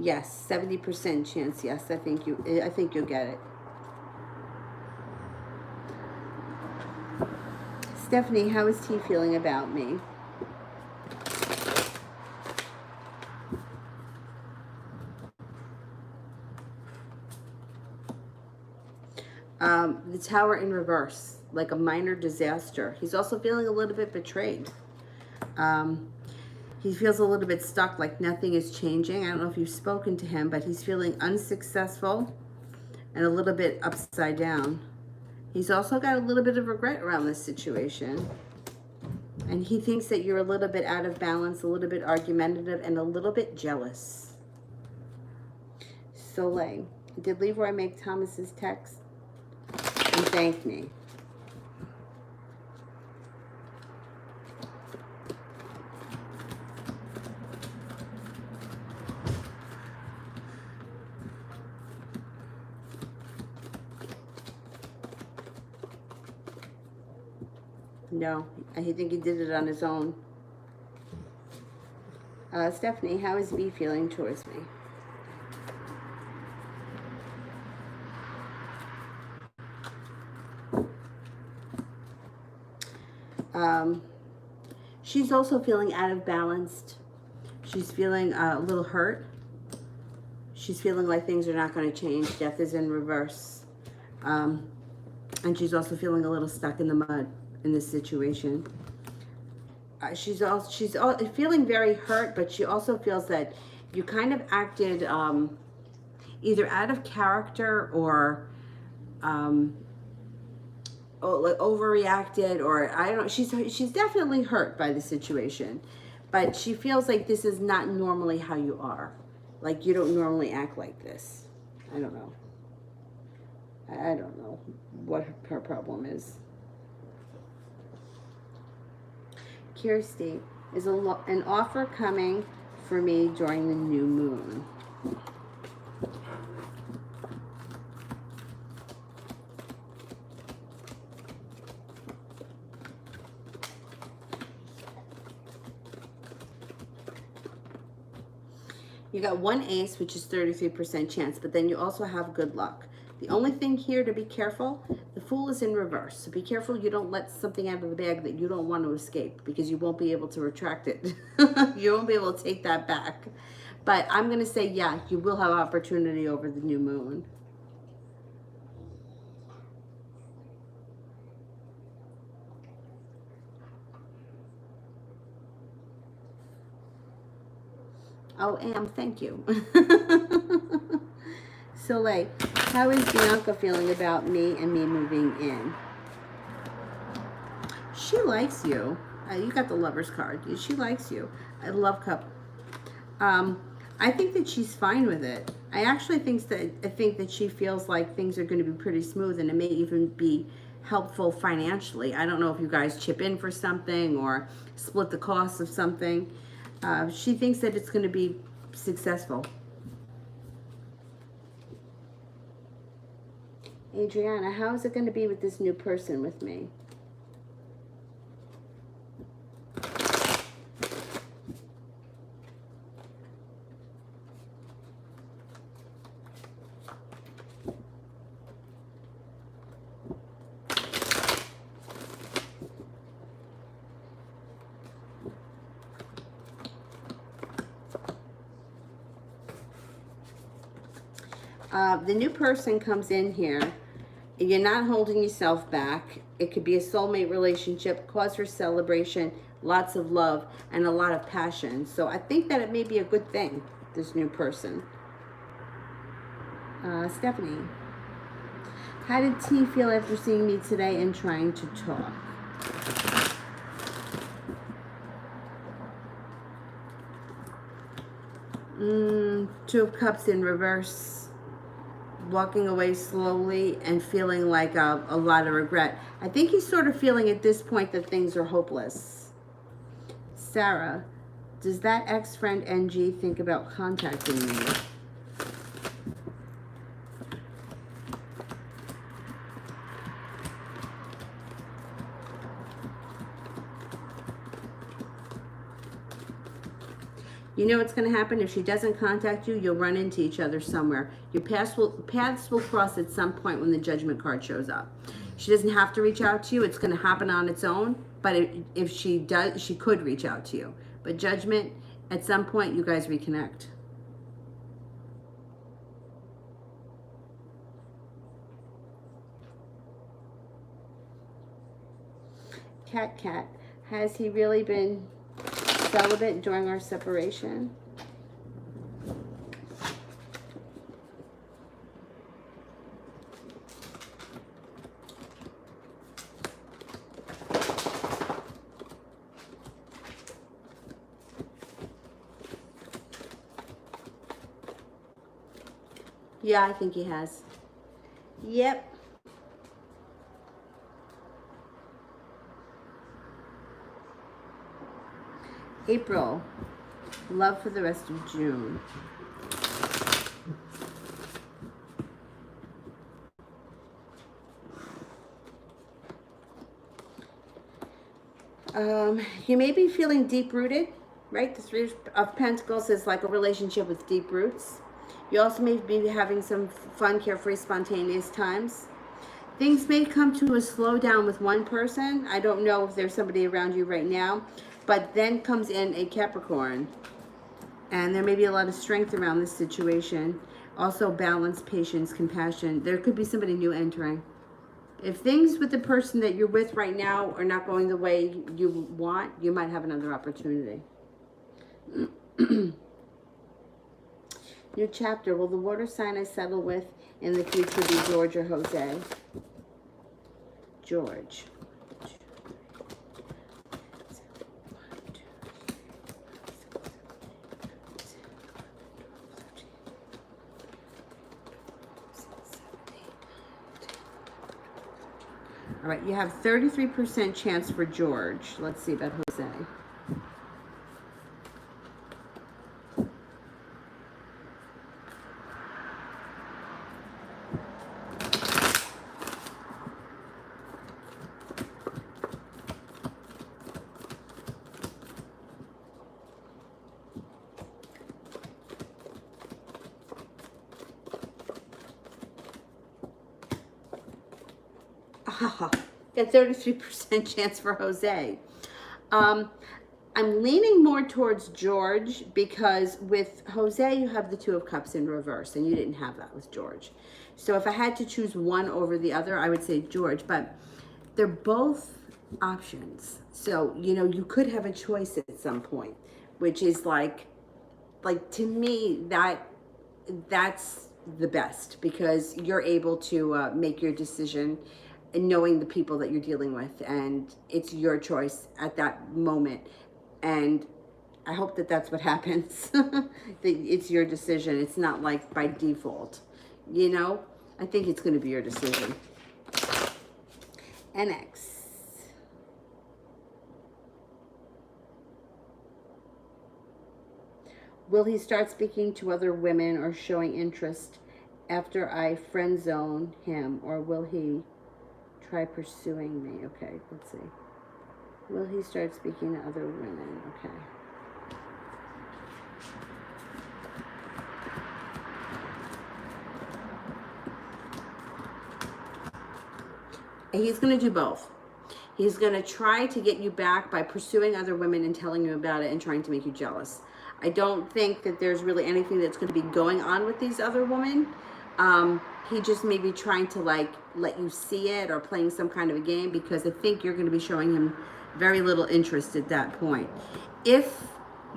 Yes, 70% chance. Yes, I think you'll get it. Stephanie, how is T feeling about me? The Tower in reverse, like a minor disaster. He's also feeling a little bit betrayed. He feels a little bit stuck, like nothing is changing. I don't know if you've spoken to him, but he's feeling unsuccessful and a little bit upside down. He's also got a little bit of regret around this situation. And he thinks that you're a little bit out of balance, a little bit argumentative, and a little bit jealous. Soleil, did Leroy make Thomas's text and thank me? No, I think he did it on his own. Stephanie, how is B feeling towards me? She's also feeling out of balance. She's feeling a little hurt. She's feeling like things are not going to change. Death is in reverse. And she's also feeling a little stuck in the mud in this situation. She's feeling very hurt, but she also feels that you kind of acted either out of character or like overreacted, or I don't know. She's definitely hurt by the situation, but she feels like this is not normally how you are. Like you don't normally act like this. I don't know. I don't know what her problem is. Kirsty, is an offer coming for me during the new moon? You got one ace, which is 33% chance, but then you also have good luck. The only thing here to be careful, the Fool is in reverse. So be careful you don't let something out of the bag that you don't want to escape, because you won't be able to retract it. You won't be able to take that back. But I'm going to say, yeah, you will have opportunity over the new moon. Oh, thank you. Soleil, how is Bianca feeling about me and me moving in? She likes you. You got the Lover's card. She likes you. I love cup. I think that she's fine with it. I actually think that she feels like things are going to be pretty smooth, and it may even be helpful financially. I don't know if you guys chip in for something or split the costs of something. She thinks that it's going to be successful. Adriana, how is it going to be with this new person with me? The new person comes in here. You're not holding yourself back. It could be a soulmate relationship, cause for celebration, lots of love, and a lot of passion. So I think that it may be a good thing, this new person. Stephanie, how did T feel after seeing me today and trying to talk? Two of Cups in reverse. Walking away slowly and feeling like a lot of regret. I think he's sort of feeling at this point that things are hopeless. Sarah, does that ex-friend NG think about contacting me? You know what's going to happen? If she doesn't contact you, you'll run into each other somewhere. Your paths will cross at some point when the Judgment card shows up. She doesn't have to reach out to you. It's going to happen on its own. But if she does, she could reach out to you. But Judgment, at some point, you guys reconnect. Cat, has he really been celibate during our separation? Yeah, I think he has. Yep. April, love for the rest of June. You may be feeling deep-rooted, right? The Three of Pentacles is like a relationship with deep roots. You also may be having some fun, carefree, spontaneous times. Things may come to a slowdown with one person. I don't know if there's somebody around you right now, but then comes in a Capricorn, and there may be a lot of strength around this situation. Also balance, patience, compassion. There could be somebody new entering. If things with the person that you're with right now are not going the way you want, you might have another opportunity. New chapter. Will the water sign I settle with in the future be George or Jose? George. All right, you have 33% chance for George. Let's see about Jose. Got 33% chance for Jose. I'm leaning more towards George because with Jose, you have the Two of Cups in reverse, and you didn't have that with George. So if I had to choose one over the other, I would say George, but they're both options. So, you know, you could have a choice at some point, which is like to me, that's the best because you're able to make your decision and knowing the people that you're dealing with, and it's your choice at that moment. And I hope that that's what happens. That it's your decision. It's not like by default, you know. I think it's going to be your decision. NX. Will he start speaking to other women or showing interest after I friend zone him, or will he try pursuing me? Okay, let's see. Will he start speaking to other women? Okay. He's going to do both. He's going to try to get you back by pursuing other women and telling you about it and trying to make you jealous. I don't think that there's really anything that's going to be going on with these other women. He just may be trying to like let you see it or playing some kind of a game, because I think you're going to be showing him very little interest at that point. If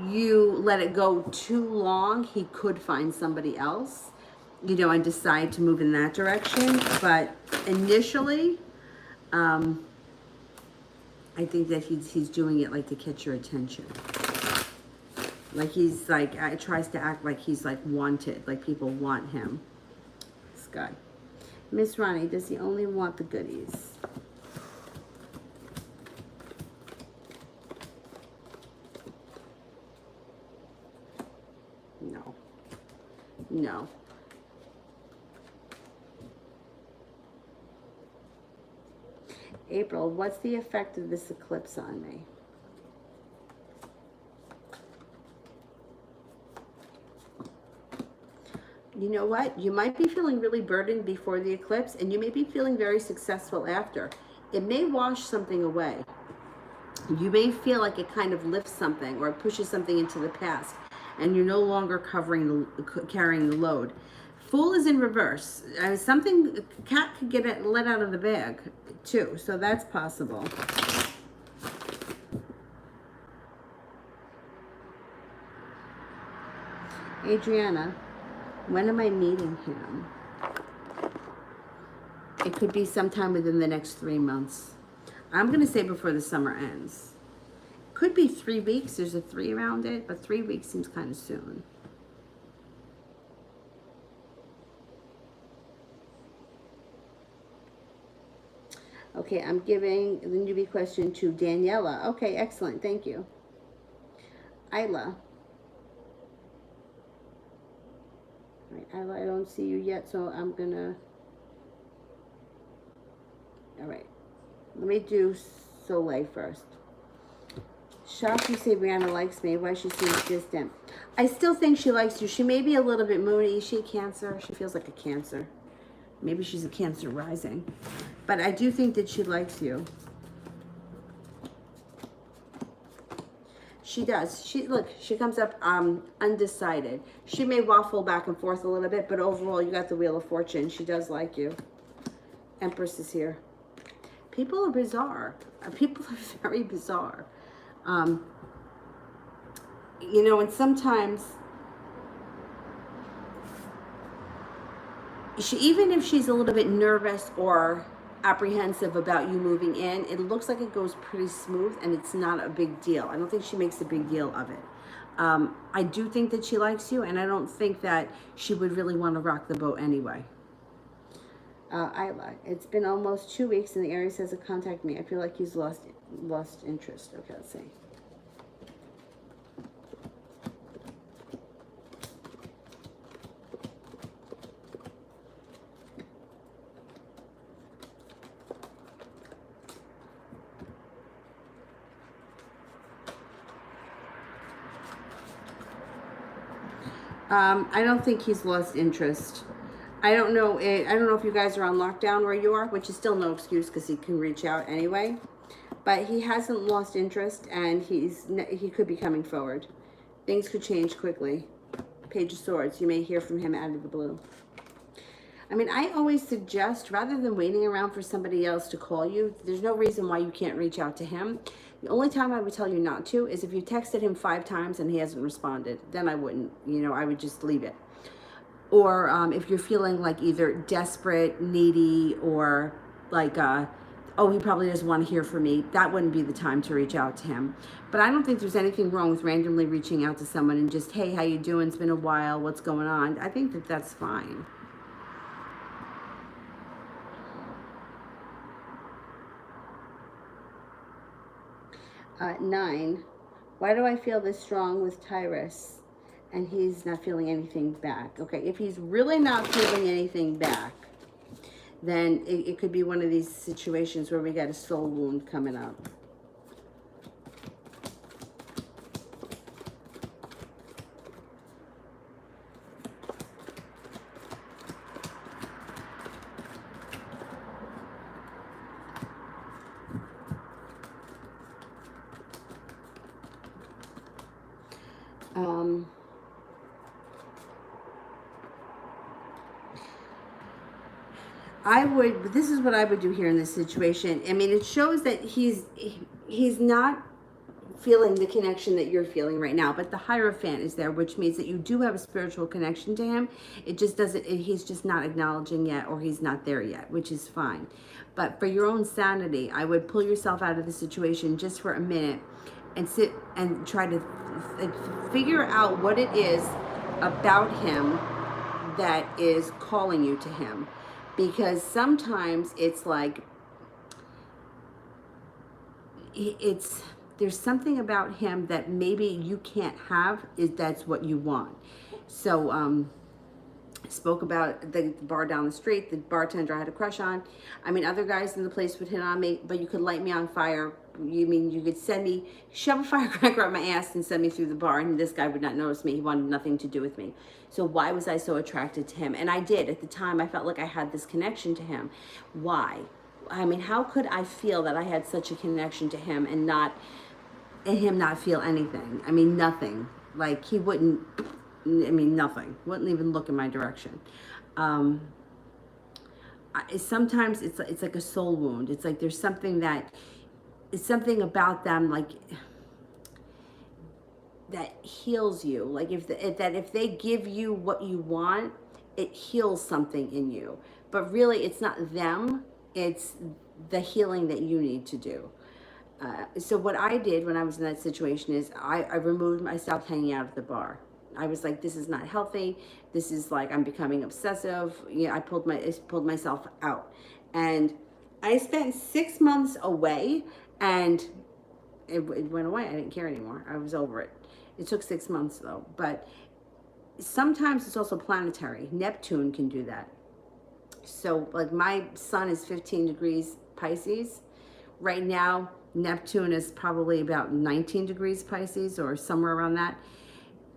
you let it go too long, he could find somebody else, you know, and decide to move in that direction. But initially, I think that he's doing it like to catch your attention. Like he's like, tries to act like he's like wanted, like people want him. This guy. Miss Ronnie, does he only want the goodies? No. No. April, what's the effect of this eclipse on me? You know what? You might be feeling really burdened before the eclipse, and you may be feeling very successful after. It may wash something away. You may feel like it kind of lifts something or it pushes something into the past, and you're no longer carrying the load. Fool is in reverse. Something, a cat could get it let out of the bag too, so that's possible. Adriana, when am I meeting him? It could be sometime within the next 3 months. I'm going to say before the summer ends. Could be 3 weeks. There's a 3 around it, but 3 weeks seems kind of soon. Okay, I'm giving the newbie question to Daniela. Okay, excellent. Thank you. Isla. All right, Isla, I don't see you yet, so I'm going to... All right. Let me do Soleil first. Shocked you say Brianna likes me. Why she seems distant? I still think she likes you. She may be a little bit moody. Is she a Cancer? She feels like a Cancer. Maybe she's a Cancer rising. But I do think that she likes you. She does. She comes up undecided. She may waffle back and forth a little bit, but overall you got the Wheel of Fortune. She does like you. Empress is here. People are bizarre. People are very bizarre. You know, and sometimes even if she's a little bit nervous or apprehensive about you moving in. It looks like it goes pretty smooth and it's not a big deal. I don't think she makes a big deal of it. I do think that she likes you, and I don't think that she would really want to rock the boat anyway. Isla, it's been almost 2 weeks and the Aries hasn't contacted me. I feel like he's lost interest. Okay, let's see. I don't think he's lost interest. I don't know. I don't know if you guys are on lockdown where you are, which is still no excuse because he can reach out anyway. But he hasn't lost interest, and he could be coming forward. Things could change quickly. Page of Swords. You may hear from him out of the blue. I mean, I always suggest, rather than waiting around for somebody else to call you, there's no reason why you can't reach out to him. The only time I would tell you not to is if you texted him 5 times and he hasn't responded. Then I wouldn't, I would just leave it. Or if you're feeling like either desperate, needy, or like, oh, he probably doesn't want to hear from me, that wouldn't be the time to reach out to him. But I don't think there's anything wrong with randomly reaching out to someone and just, hey, how you doing? It's been a while. What's going on? I think that that's fine. Nine, why do I feel this strong with Tyrus and he's not feeling anything back? Okay, if he's really not feeling anything back, then it could be one of these situations where we got a soul wound coming up. This is what I would do here in this situation. I mean, it shows that he's not feeling the connection that you're feeling right now, but the Hierophant is there, which means that you do have a spiritual connection to him. It just doesn't, he's just not acknowledging yet, or he's not there yet, which is fine. But for your own sanity, I would pull yourself out of the situation just for a minute and sit and try to figure out what it is about him that is calling you to him. Because sometimes it's like, there's something about him that maybe you can't have, that's what you want. So, spoke about the bar down the street, the bartender I had a crush on. I mean, other guys in the place would hit on me, but you could light me on fire. You mean you could shove a firecracker up my ass and send me through the bar, and this guy would not notice me. He wanted nothing to do with me. So why was I so attracted to him? And I did. At the time, I felt like I had this connection to him. Why? I mean, how could I feel that I had such a connection to him and him not feel anything? I mean, nothing. Like, he wouldn't, nothing. Wouldn't even look in my direction. Sometimes it's like a soul wound. It's like there's something it's something about them, like, that heals you. Like, if they give you what you want, it heals something in you. But really, it's not them. It's the healing that you need to do. So what I did when I was in that situation is I removed myself hanging out at the bar. I was like, this is not healthy. This is like, I'm becoming obsessive. I pulled myself out. And I spent 6 months away, and it went away. I didn't care anymore. I was over it. It took 6 months though. But sometimes it's also planetary. Neptune can do that. So like, my sun is 15 degrees Pisces. Right now, Neptune is probably about 19 degrees Pisces, or somewhere around that.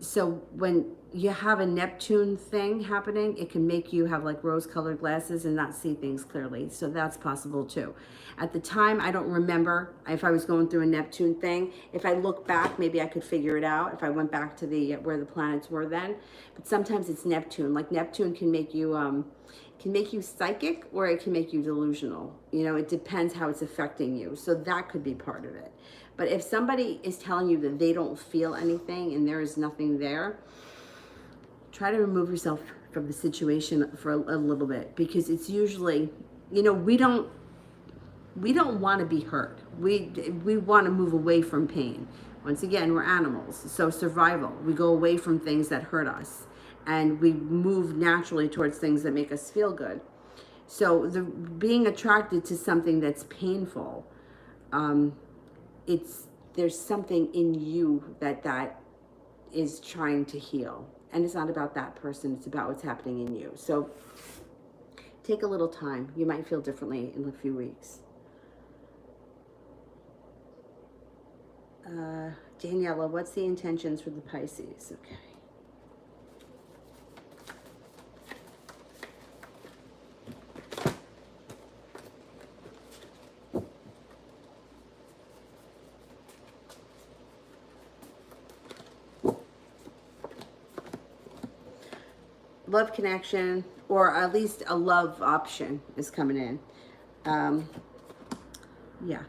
So when you have a Neptune thing happening, it can make you have like rose-colored glasses and not see things clearly. So that's possible too. At the time, I don't remember if I was going through a Neptune thing. If I look back, maybe I could figure it out if I went back to where the planets were then. But sometimes it's Neptune. Like, Neptune can make you psychic, or it can make you delusional. It depends how it's affecting you. So that could be part of it. But if somebody is telling you that they don't feel anything and there is nothing there, try to remove yourself from the situation for a little bit, because it's usually, we don't we don't want to be hurt. We want to move away from pain. Once again, we're animals, so survival. We go away from things that hurt us, and we move naturally towards things that make us feel good. So the being attracted to something that's painful, it's there's something in you that is trying to heal, and it's not about that person. It's about what's happening in you. So take a little time. You might feel differently in a few weeks. Daniela, what's the intentions for the Pisces? Okay. Love connection, or at least a love option is coming in. Yeah.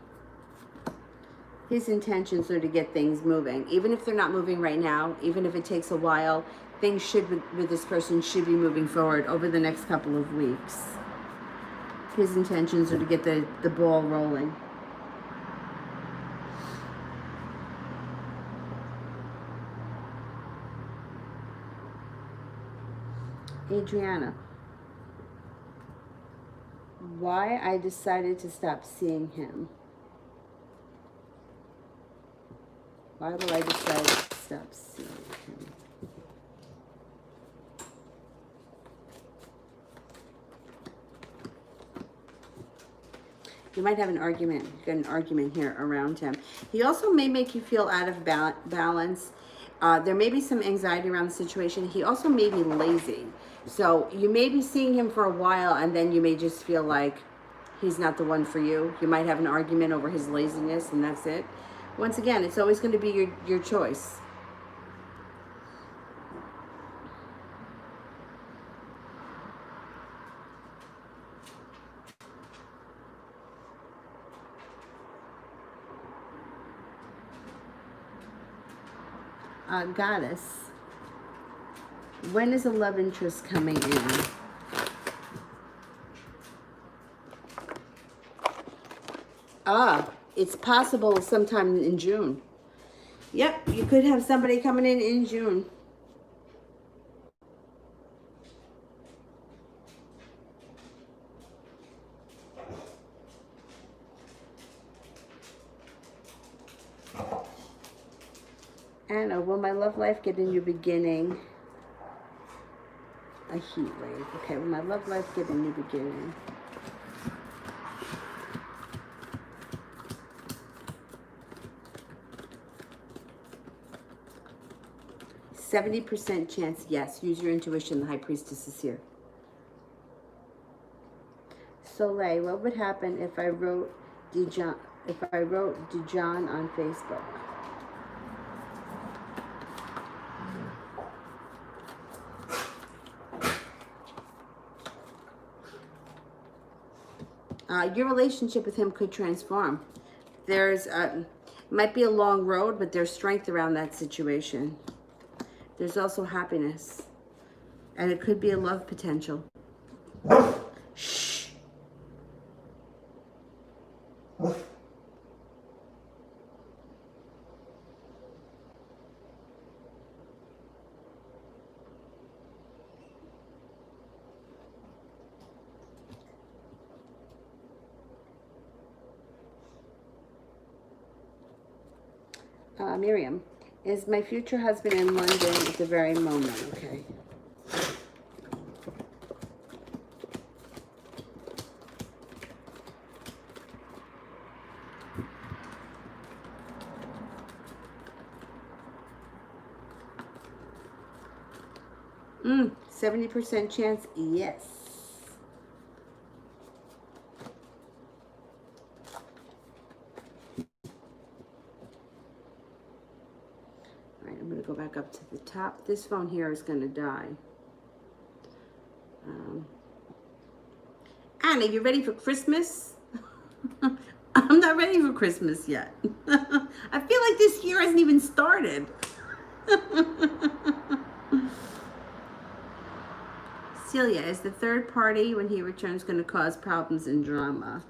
His intentions are to get things moving. Even if they're not moving right now, even if it takes a while, things should, with this person, should be moving forward over the next couple of weeks. His intentions are to get the ball rolling. Adriana, why I decided to stop seeing him. Why will I decide to stop seeing him? You might have an argument, get an argument here around him. He also may make you feel out of balance. There may be some anxiety around the situation. He also may be lazy. So you may be seeing him for a while, and then you may just feel like he's not the one for you. You might have an argument over his laziness, and that's it. Once again, it's always going to be your choice. Goddess, when is a love interest coming in? It's possible sometime in June. Yep, you could have somebody coming in June. Anna, will my love life get a new beginning? A heat wave. Okay, will my love life get a new beginning? 70% chance, yes. Use your intuition. The High Priestess is here. Soleil, what would happen if I wrote Dijon on Facebook? Your relationship with him could transform. There's might be a long road, but there's strength around that situation. There's also happiness, and it could be a love potential. Shh. Miriam, is my future husband in London at the very moment? Okay. Mm, 70% chance, yes. I'm going to go back up to the top. This phone here is going to die. Anna, you ready for Christmas? I'm not ready for Christmas yet. I feel like this year hasn't even started. Celia, is the third party when he returns going to cause problems and drama?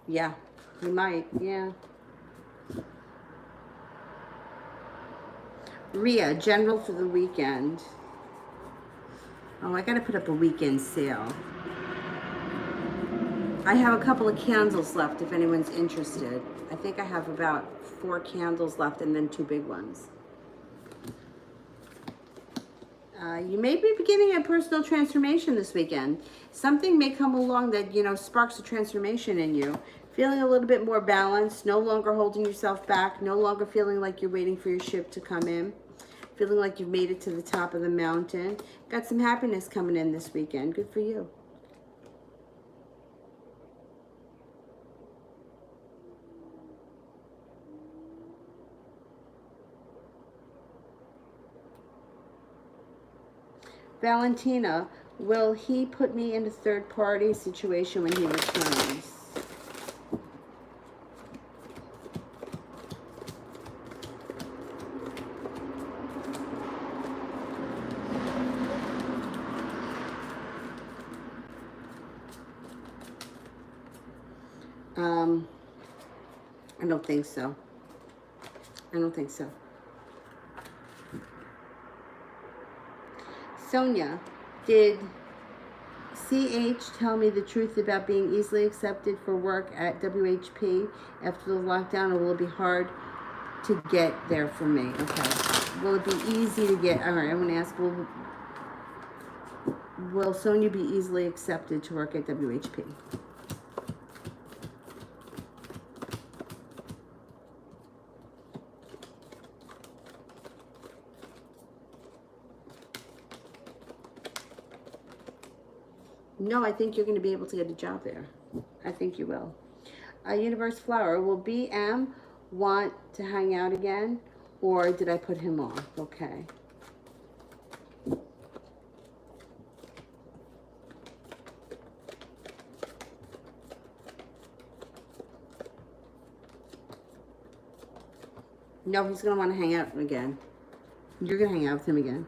Yeah, he might, yeah. Rhea, general for the weekend. Oh, I gotta put up a weekend sale. I have a couple of candles left if anyone's interested. I think I have about 4 candles left and then 2 big ones. You may be beginning a personal transformation this weekend. Something may come along that, you know, sparks a transformation in you. Feeling a little bit more balanced, no longer holding yourself back, no longer feeling like you're waiting for your ship to come in. Feeling like you've made it to the top of the mountain. Got some happiness coming in this weekend. Good for you. Valentina, will he put me in a third-party situation when he returns? I don't think so. I don't think so. Sonia, did CH tell me the truth about being easily accepted for work at WHP after the lockdown, or will it be hard to get there for me? Okay. Will it be easy to get? All right, I'm going to ask, will Sonia be easily accepted to work at WHP? No, I think you're going to be able to get a job there. I think you will. Universe Flower, will BM want to hang out again, or did I put him off? Okay. No, he's going to want to hang out again. You're going to hang out with him again.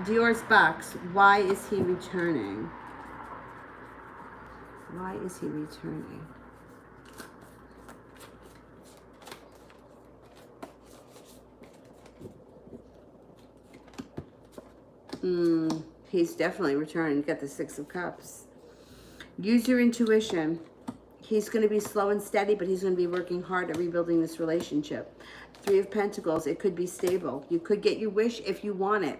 Dior's Box, why is he returning? Why is he returning? He's definitely returning. Got the 6 of Cups. Use your intuition. He's going to be slow and steady, but he's going to be working hard at rebuilding this relationship. 3 of Pentacles, it could be stable. You could get your wish if you want it.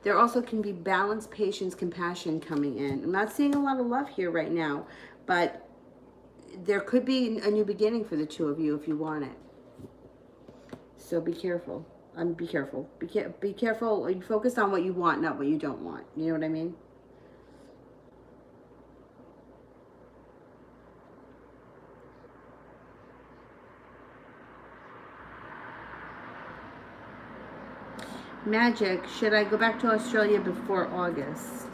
There also can be balance, patience, compassion coming in. I'm not seeing a lot of love here right now, but there could be a new beginning for the 2 of you if you want it. So be careful. Be careful. Be careful. You focus on what you want, not what you don't want. You know what I mean? Magic, should I go back to Australia before August?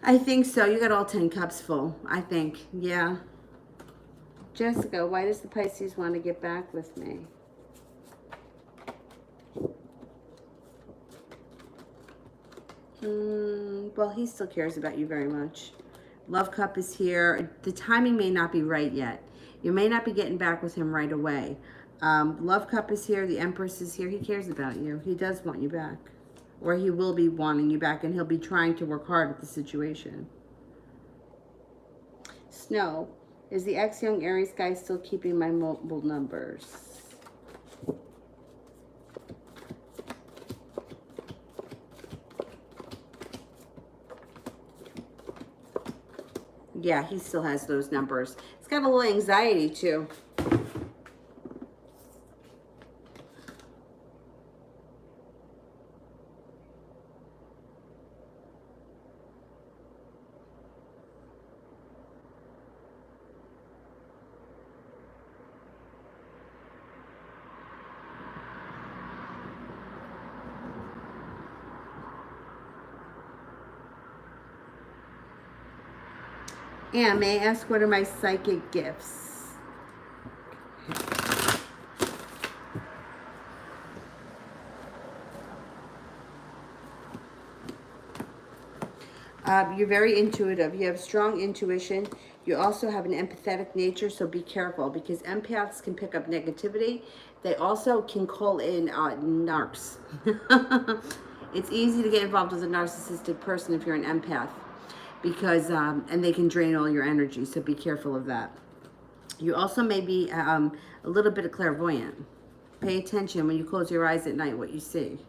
I think so. You got all 10 cups full, I think. Yeah. Jessica, why does the Pisces want to get back with me? Well, he still cares about you very much. Love Cup is here. The timing may not be right yet. You may not be getting back with him right away. Love Cup is here. The Empress is here. He cares about you. He does want you back. Or he will be wanting you back, and he'll be trying to work hard at the situation. Snow, is the ex-young Aries guy still keeping my mobile numbers? Yeah, he still has those numbers. He's got a little anxiety, too. And may I ask, what are my psychic gifts? You're very intuitive. You have strong intuition. You also have an empathetic nature, so be careful because empaths can pick up negativity. They also can call in narcs. It's easy to get involved with a narcissistic person if you're an empath because, and they can drain all your energy, so be careful of that. You also may be a little bit of clairvoyant. Pay attention when you close your eyes at night what you see.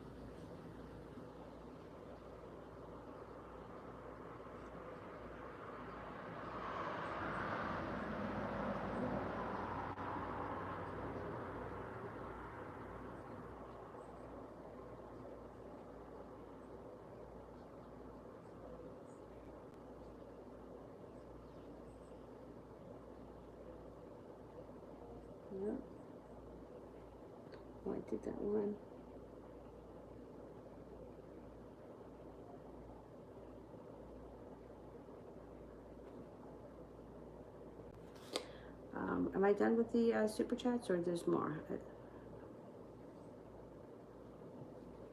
Yep. Oh, I did that one. Am I done with the super chats or there's more?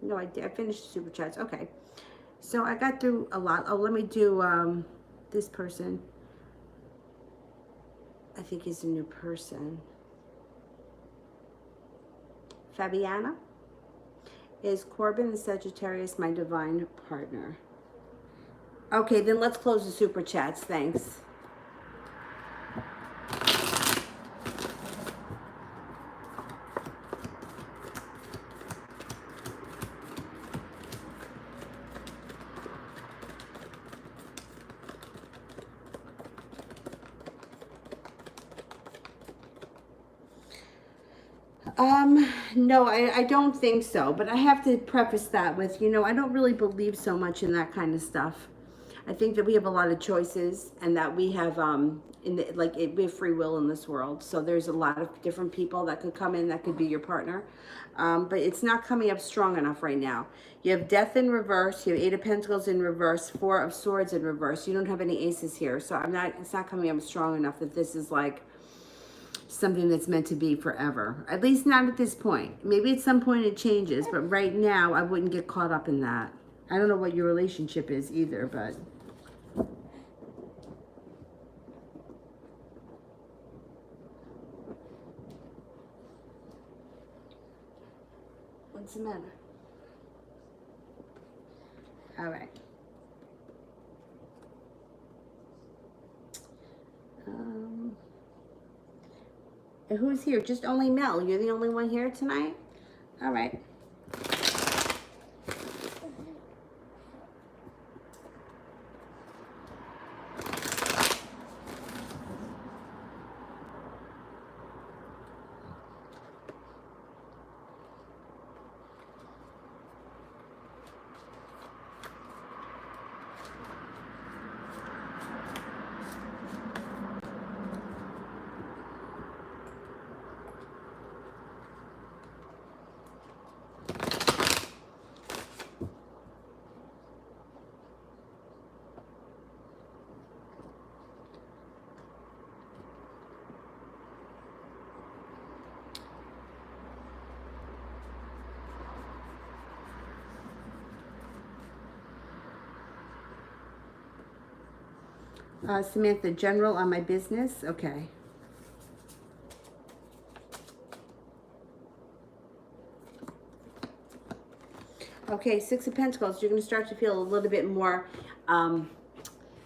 No, I finished the super chats. Okay. So I got through a lot. Oh, let me do this person. I think he's a new person. Fabiana. Is Corbin the Sagittarius my divine partner? Okay, then let's close the super chats. Thanks. No, I don't think so. But I have to preface that with, you know, I don't really believe so much in that kind of stuff. I think that we have a lot of choices and that we have, we have free will in this world. So there's a lot of different people that could come in that could be your partner. But it's not coming up strong enough right now. You have Death in reverse. You have Eight of Pentacles in reverse. Four of Swords in reverse. You don't have any aces here. So it's not coming up strong enough that this is like something that's meant to be forever. At least not at this point. Maybe at some point it changes, but right now I wouldn't get caught up in that. I don't know what your relationship is either, but what's the matter? All right. Who's here? Just only Mel. You're the only one here tonight? All right. Samantha, general on my business. Okay. Okay, Six of Pentacles. You're going to start to feel a little bit more.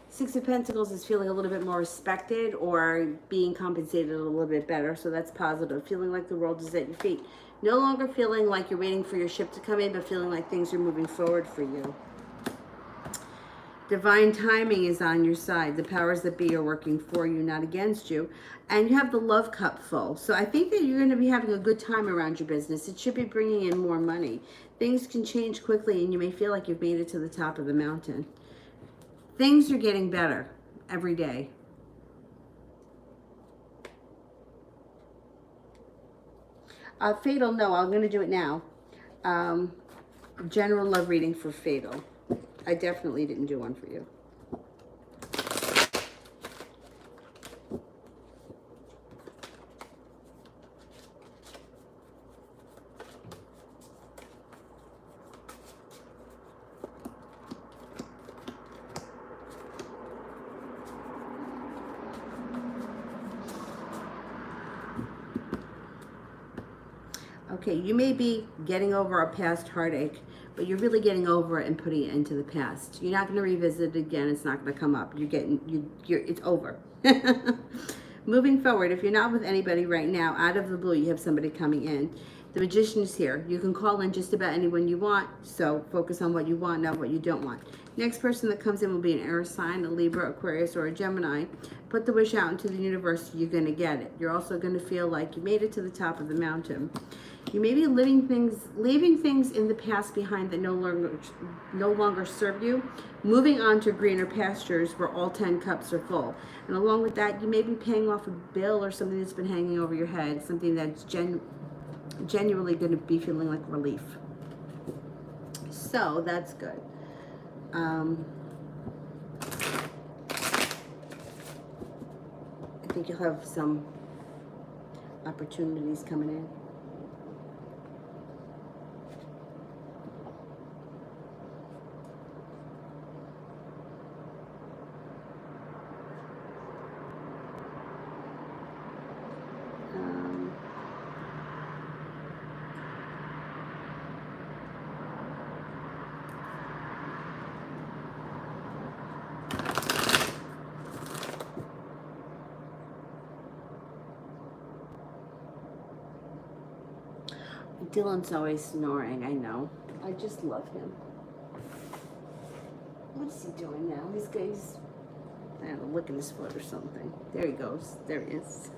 Six of Pentacles is feeling a little bit more respected or being compensated a little bit better. So that's positive. Feeling like the world is at your feet. No longer feeling like you're waiting for your ship to come in, but feeling like things are moving forward for you. Divine timing is on your side. The powers that be are working for you, not against you. And you have the love cup full. So I think that you're going to be having a good time around your business. It should be bringing in more money. Things can change quickly and you may feel like you've made it to the top of the mountain. Things are getting better every day. Fatal, no, I'm going to do it now. General love reading for Fatal. I definitely didn't do one for you. Okay, you may be getting over a past heartache, but you're really getting over it and putting it into the past. You're not going to revisit it again. It's not going to come up. It's over. Moving forward, if you're not with anybody right now, out of the blue, you have somebody coming in. The Magician is here. You can call in just about anyone you want, so focus on what you want, not what you don't want. Next person that comes in will be an air sign, a Libra, Aquarius, or a Gemini. Put the wish out into the universe. You're going to get it. You're also going to feel like you made it to the top of the mountain. You may be leaving things in the past behind that no longer serve you, moving on to greener pastures where all 10 cups are full. And along with that, you may be paying off a bill or something that's been hanging over your head, something that's genuinely going to be feeling like relief. So that's good. I think you'll have some opportunities coming in. Dylan's always snoring, I know. I just love him. What is he doing now? He's I don't know, licking his foot or something. There he goes. There he is.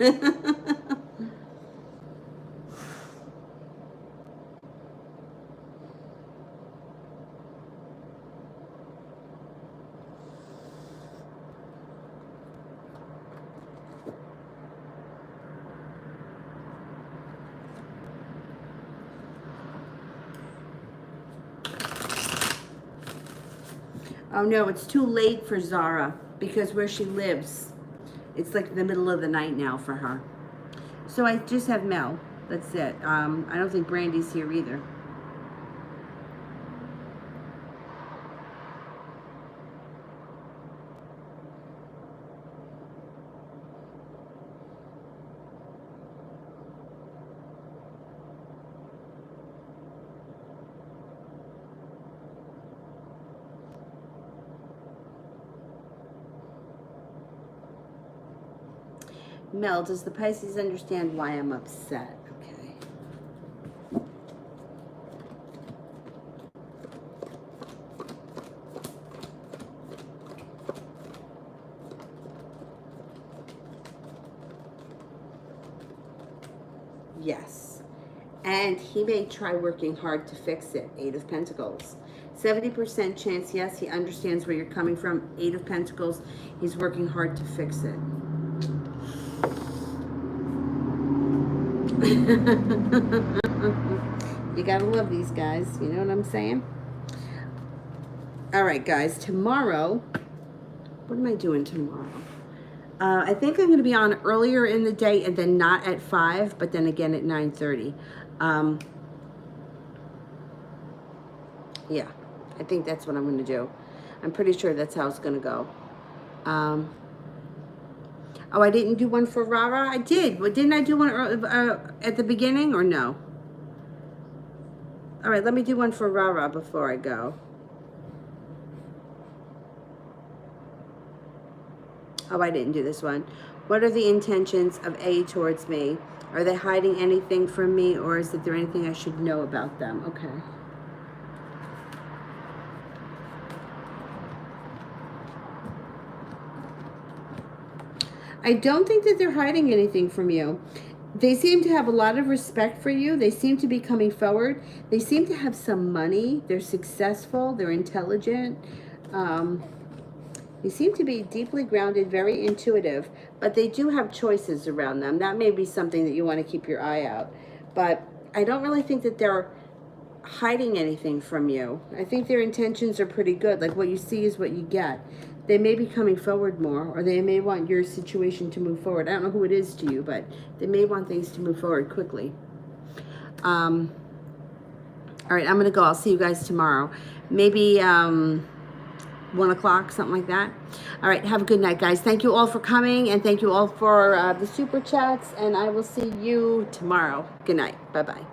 Oh no, it's too late for Zara because where she lives, it's like the middle of the night now for her. So I just have Mel. That's it. I don't think Brandy's here either. Mel, does the Pisces understand why I'm upset? Okay. Yes. And he may try working hard to fix it. 8 of Pentacles. 70% chance, yes, he understands where you're coming from. 8 of Pentacles. He's working hard to fix it. You gotta love these guys, you know what I'm saying? All right, guys, tomorrow, what am I doing tomorrow? I think I'm going to be on earlier in the day and then not at 5, but then again at 9:30. Yeah, I think that's what I'm going to do. I'm pretty sure that's how it's going to go. Oh, I didn't do one for Rara? I did. Well, didn't I do one at the beginning or no? All right, let me do one for Rara before I go. Oh, I didn't do this one. What are the intentions of A towards me? Are they hiding anything from me, or is there anything I should know about them? Okay. I don't think that they're hiding anything from you. They seem to have a lot of respect for you. They seem to be coming forward. They seem to have some money. They're successful. They're intelligent. They seem to be deeply grounded, very intuitive, but they do have choices around them. That may be something that you want to keep your eye out. But I don't really think that they're hiding anything from you. I think their intentions are pretty good. Like what you see is what you get. They may be coming forward more, or they may want your situation to move forward. I don't know who it is to you, but they may want things to move forward quickly. All right, I'm going to go. I'll see you guys tomorrow. Maybe 1 o'clock, something like that. All right, have a good night, guys. Thank you all for coming, and thank you all for the super chats, and I will see you tomorrow. Good night. Bye-bye.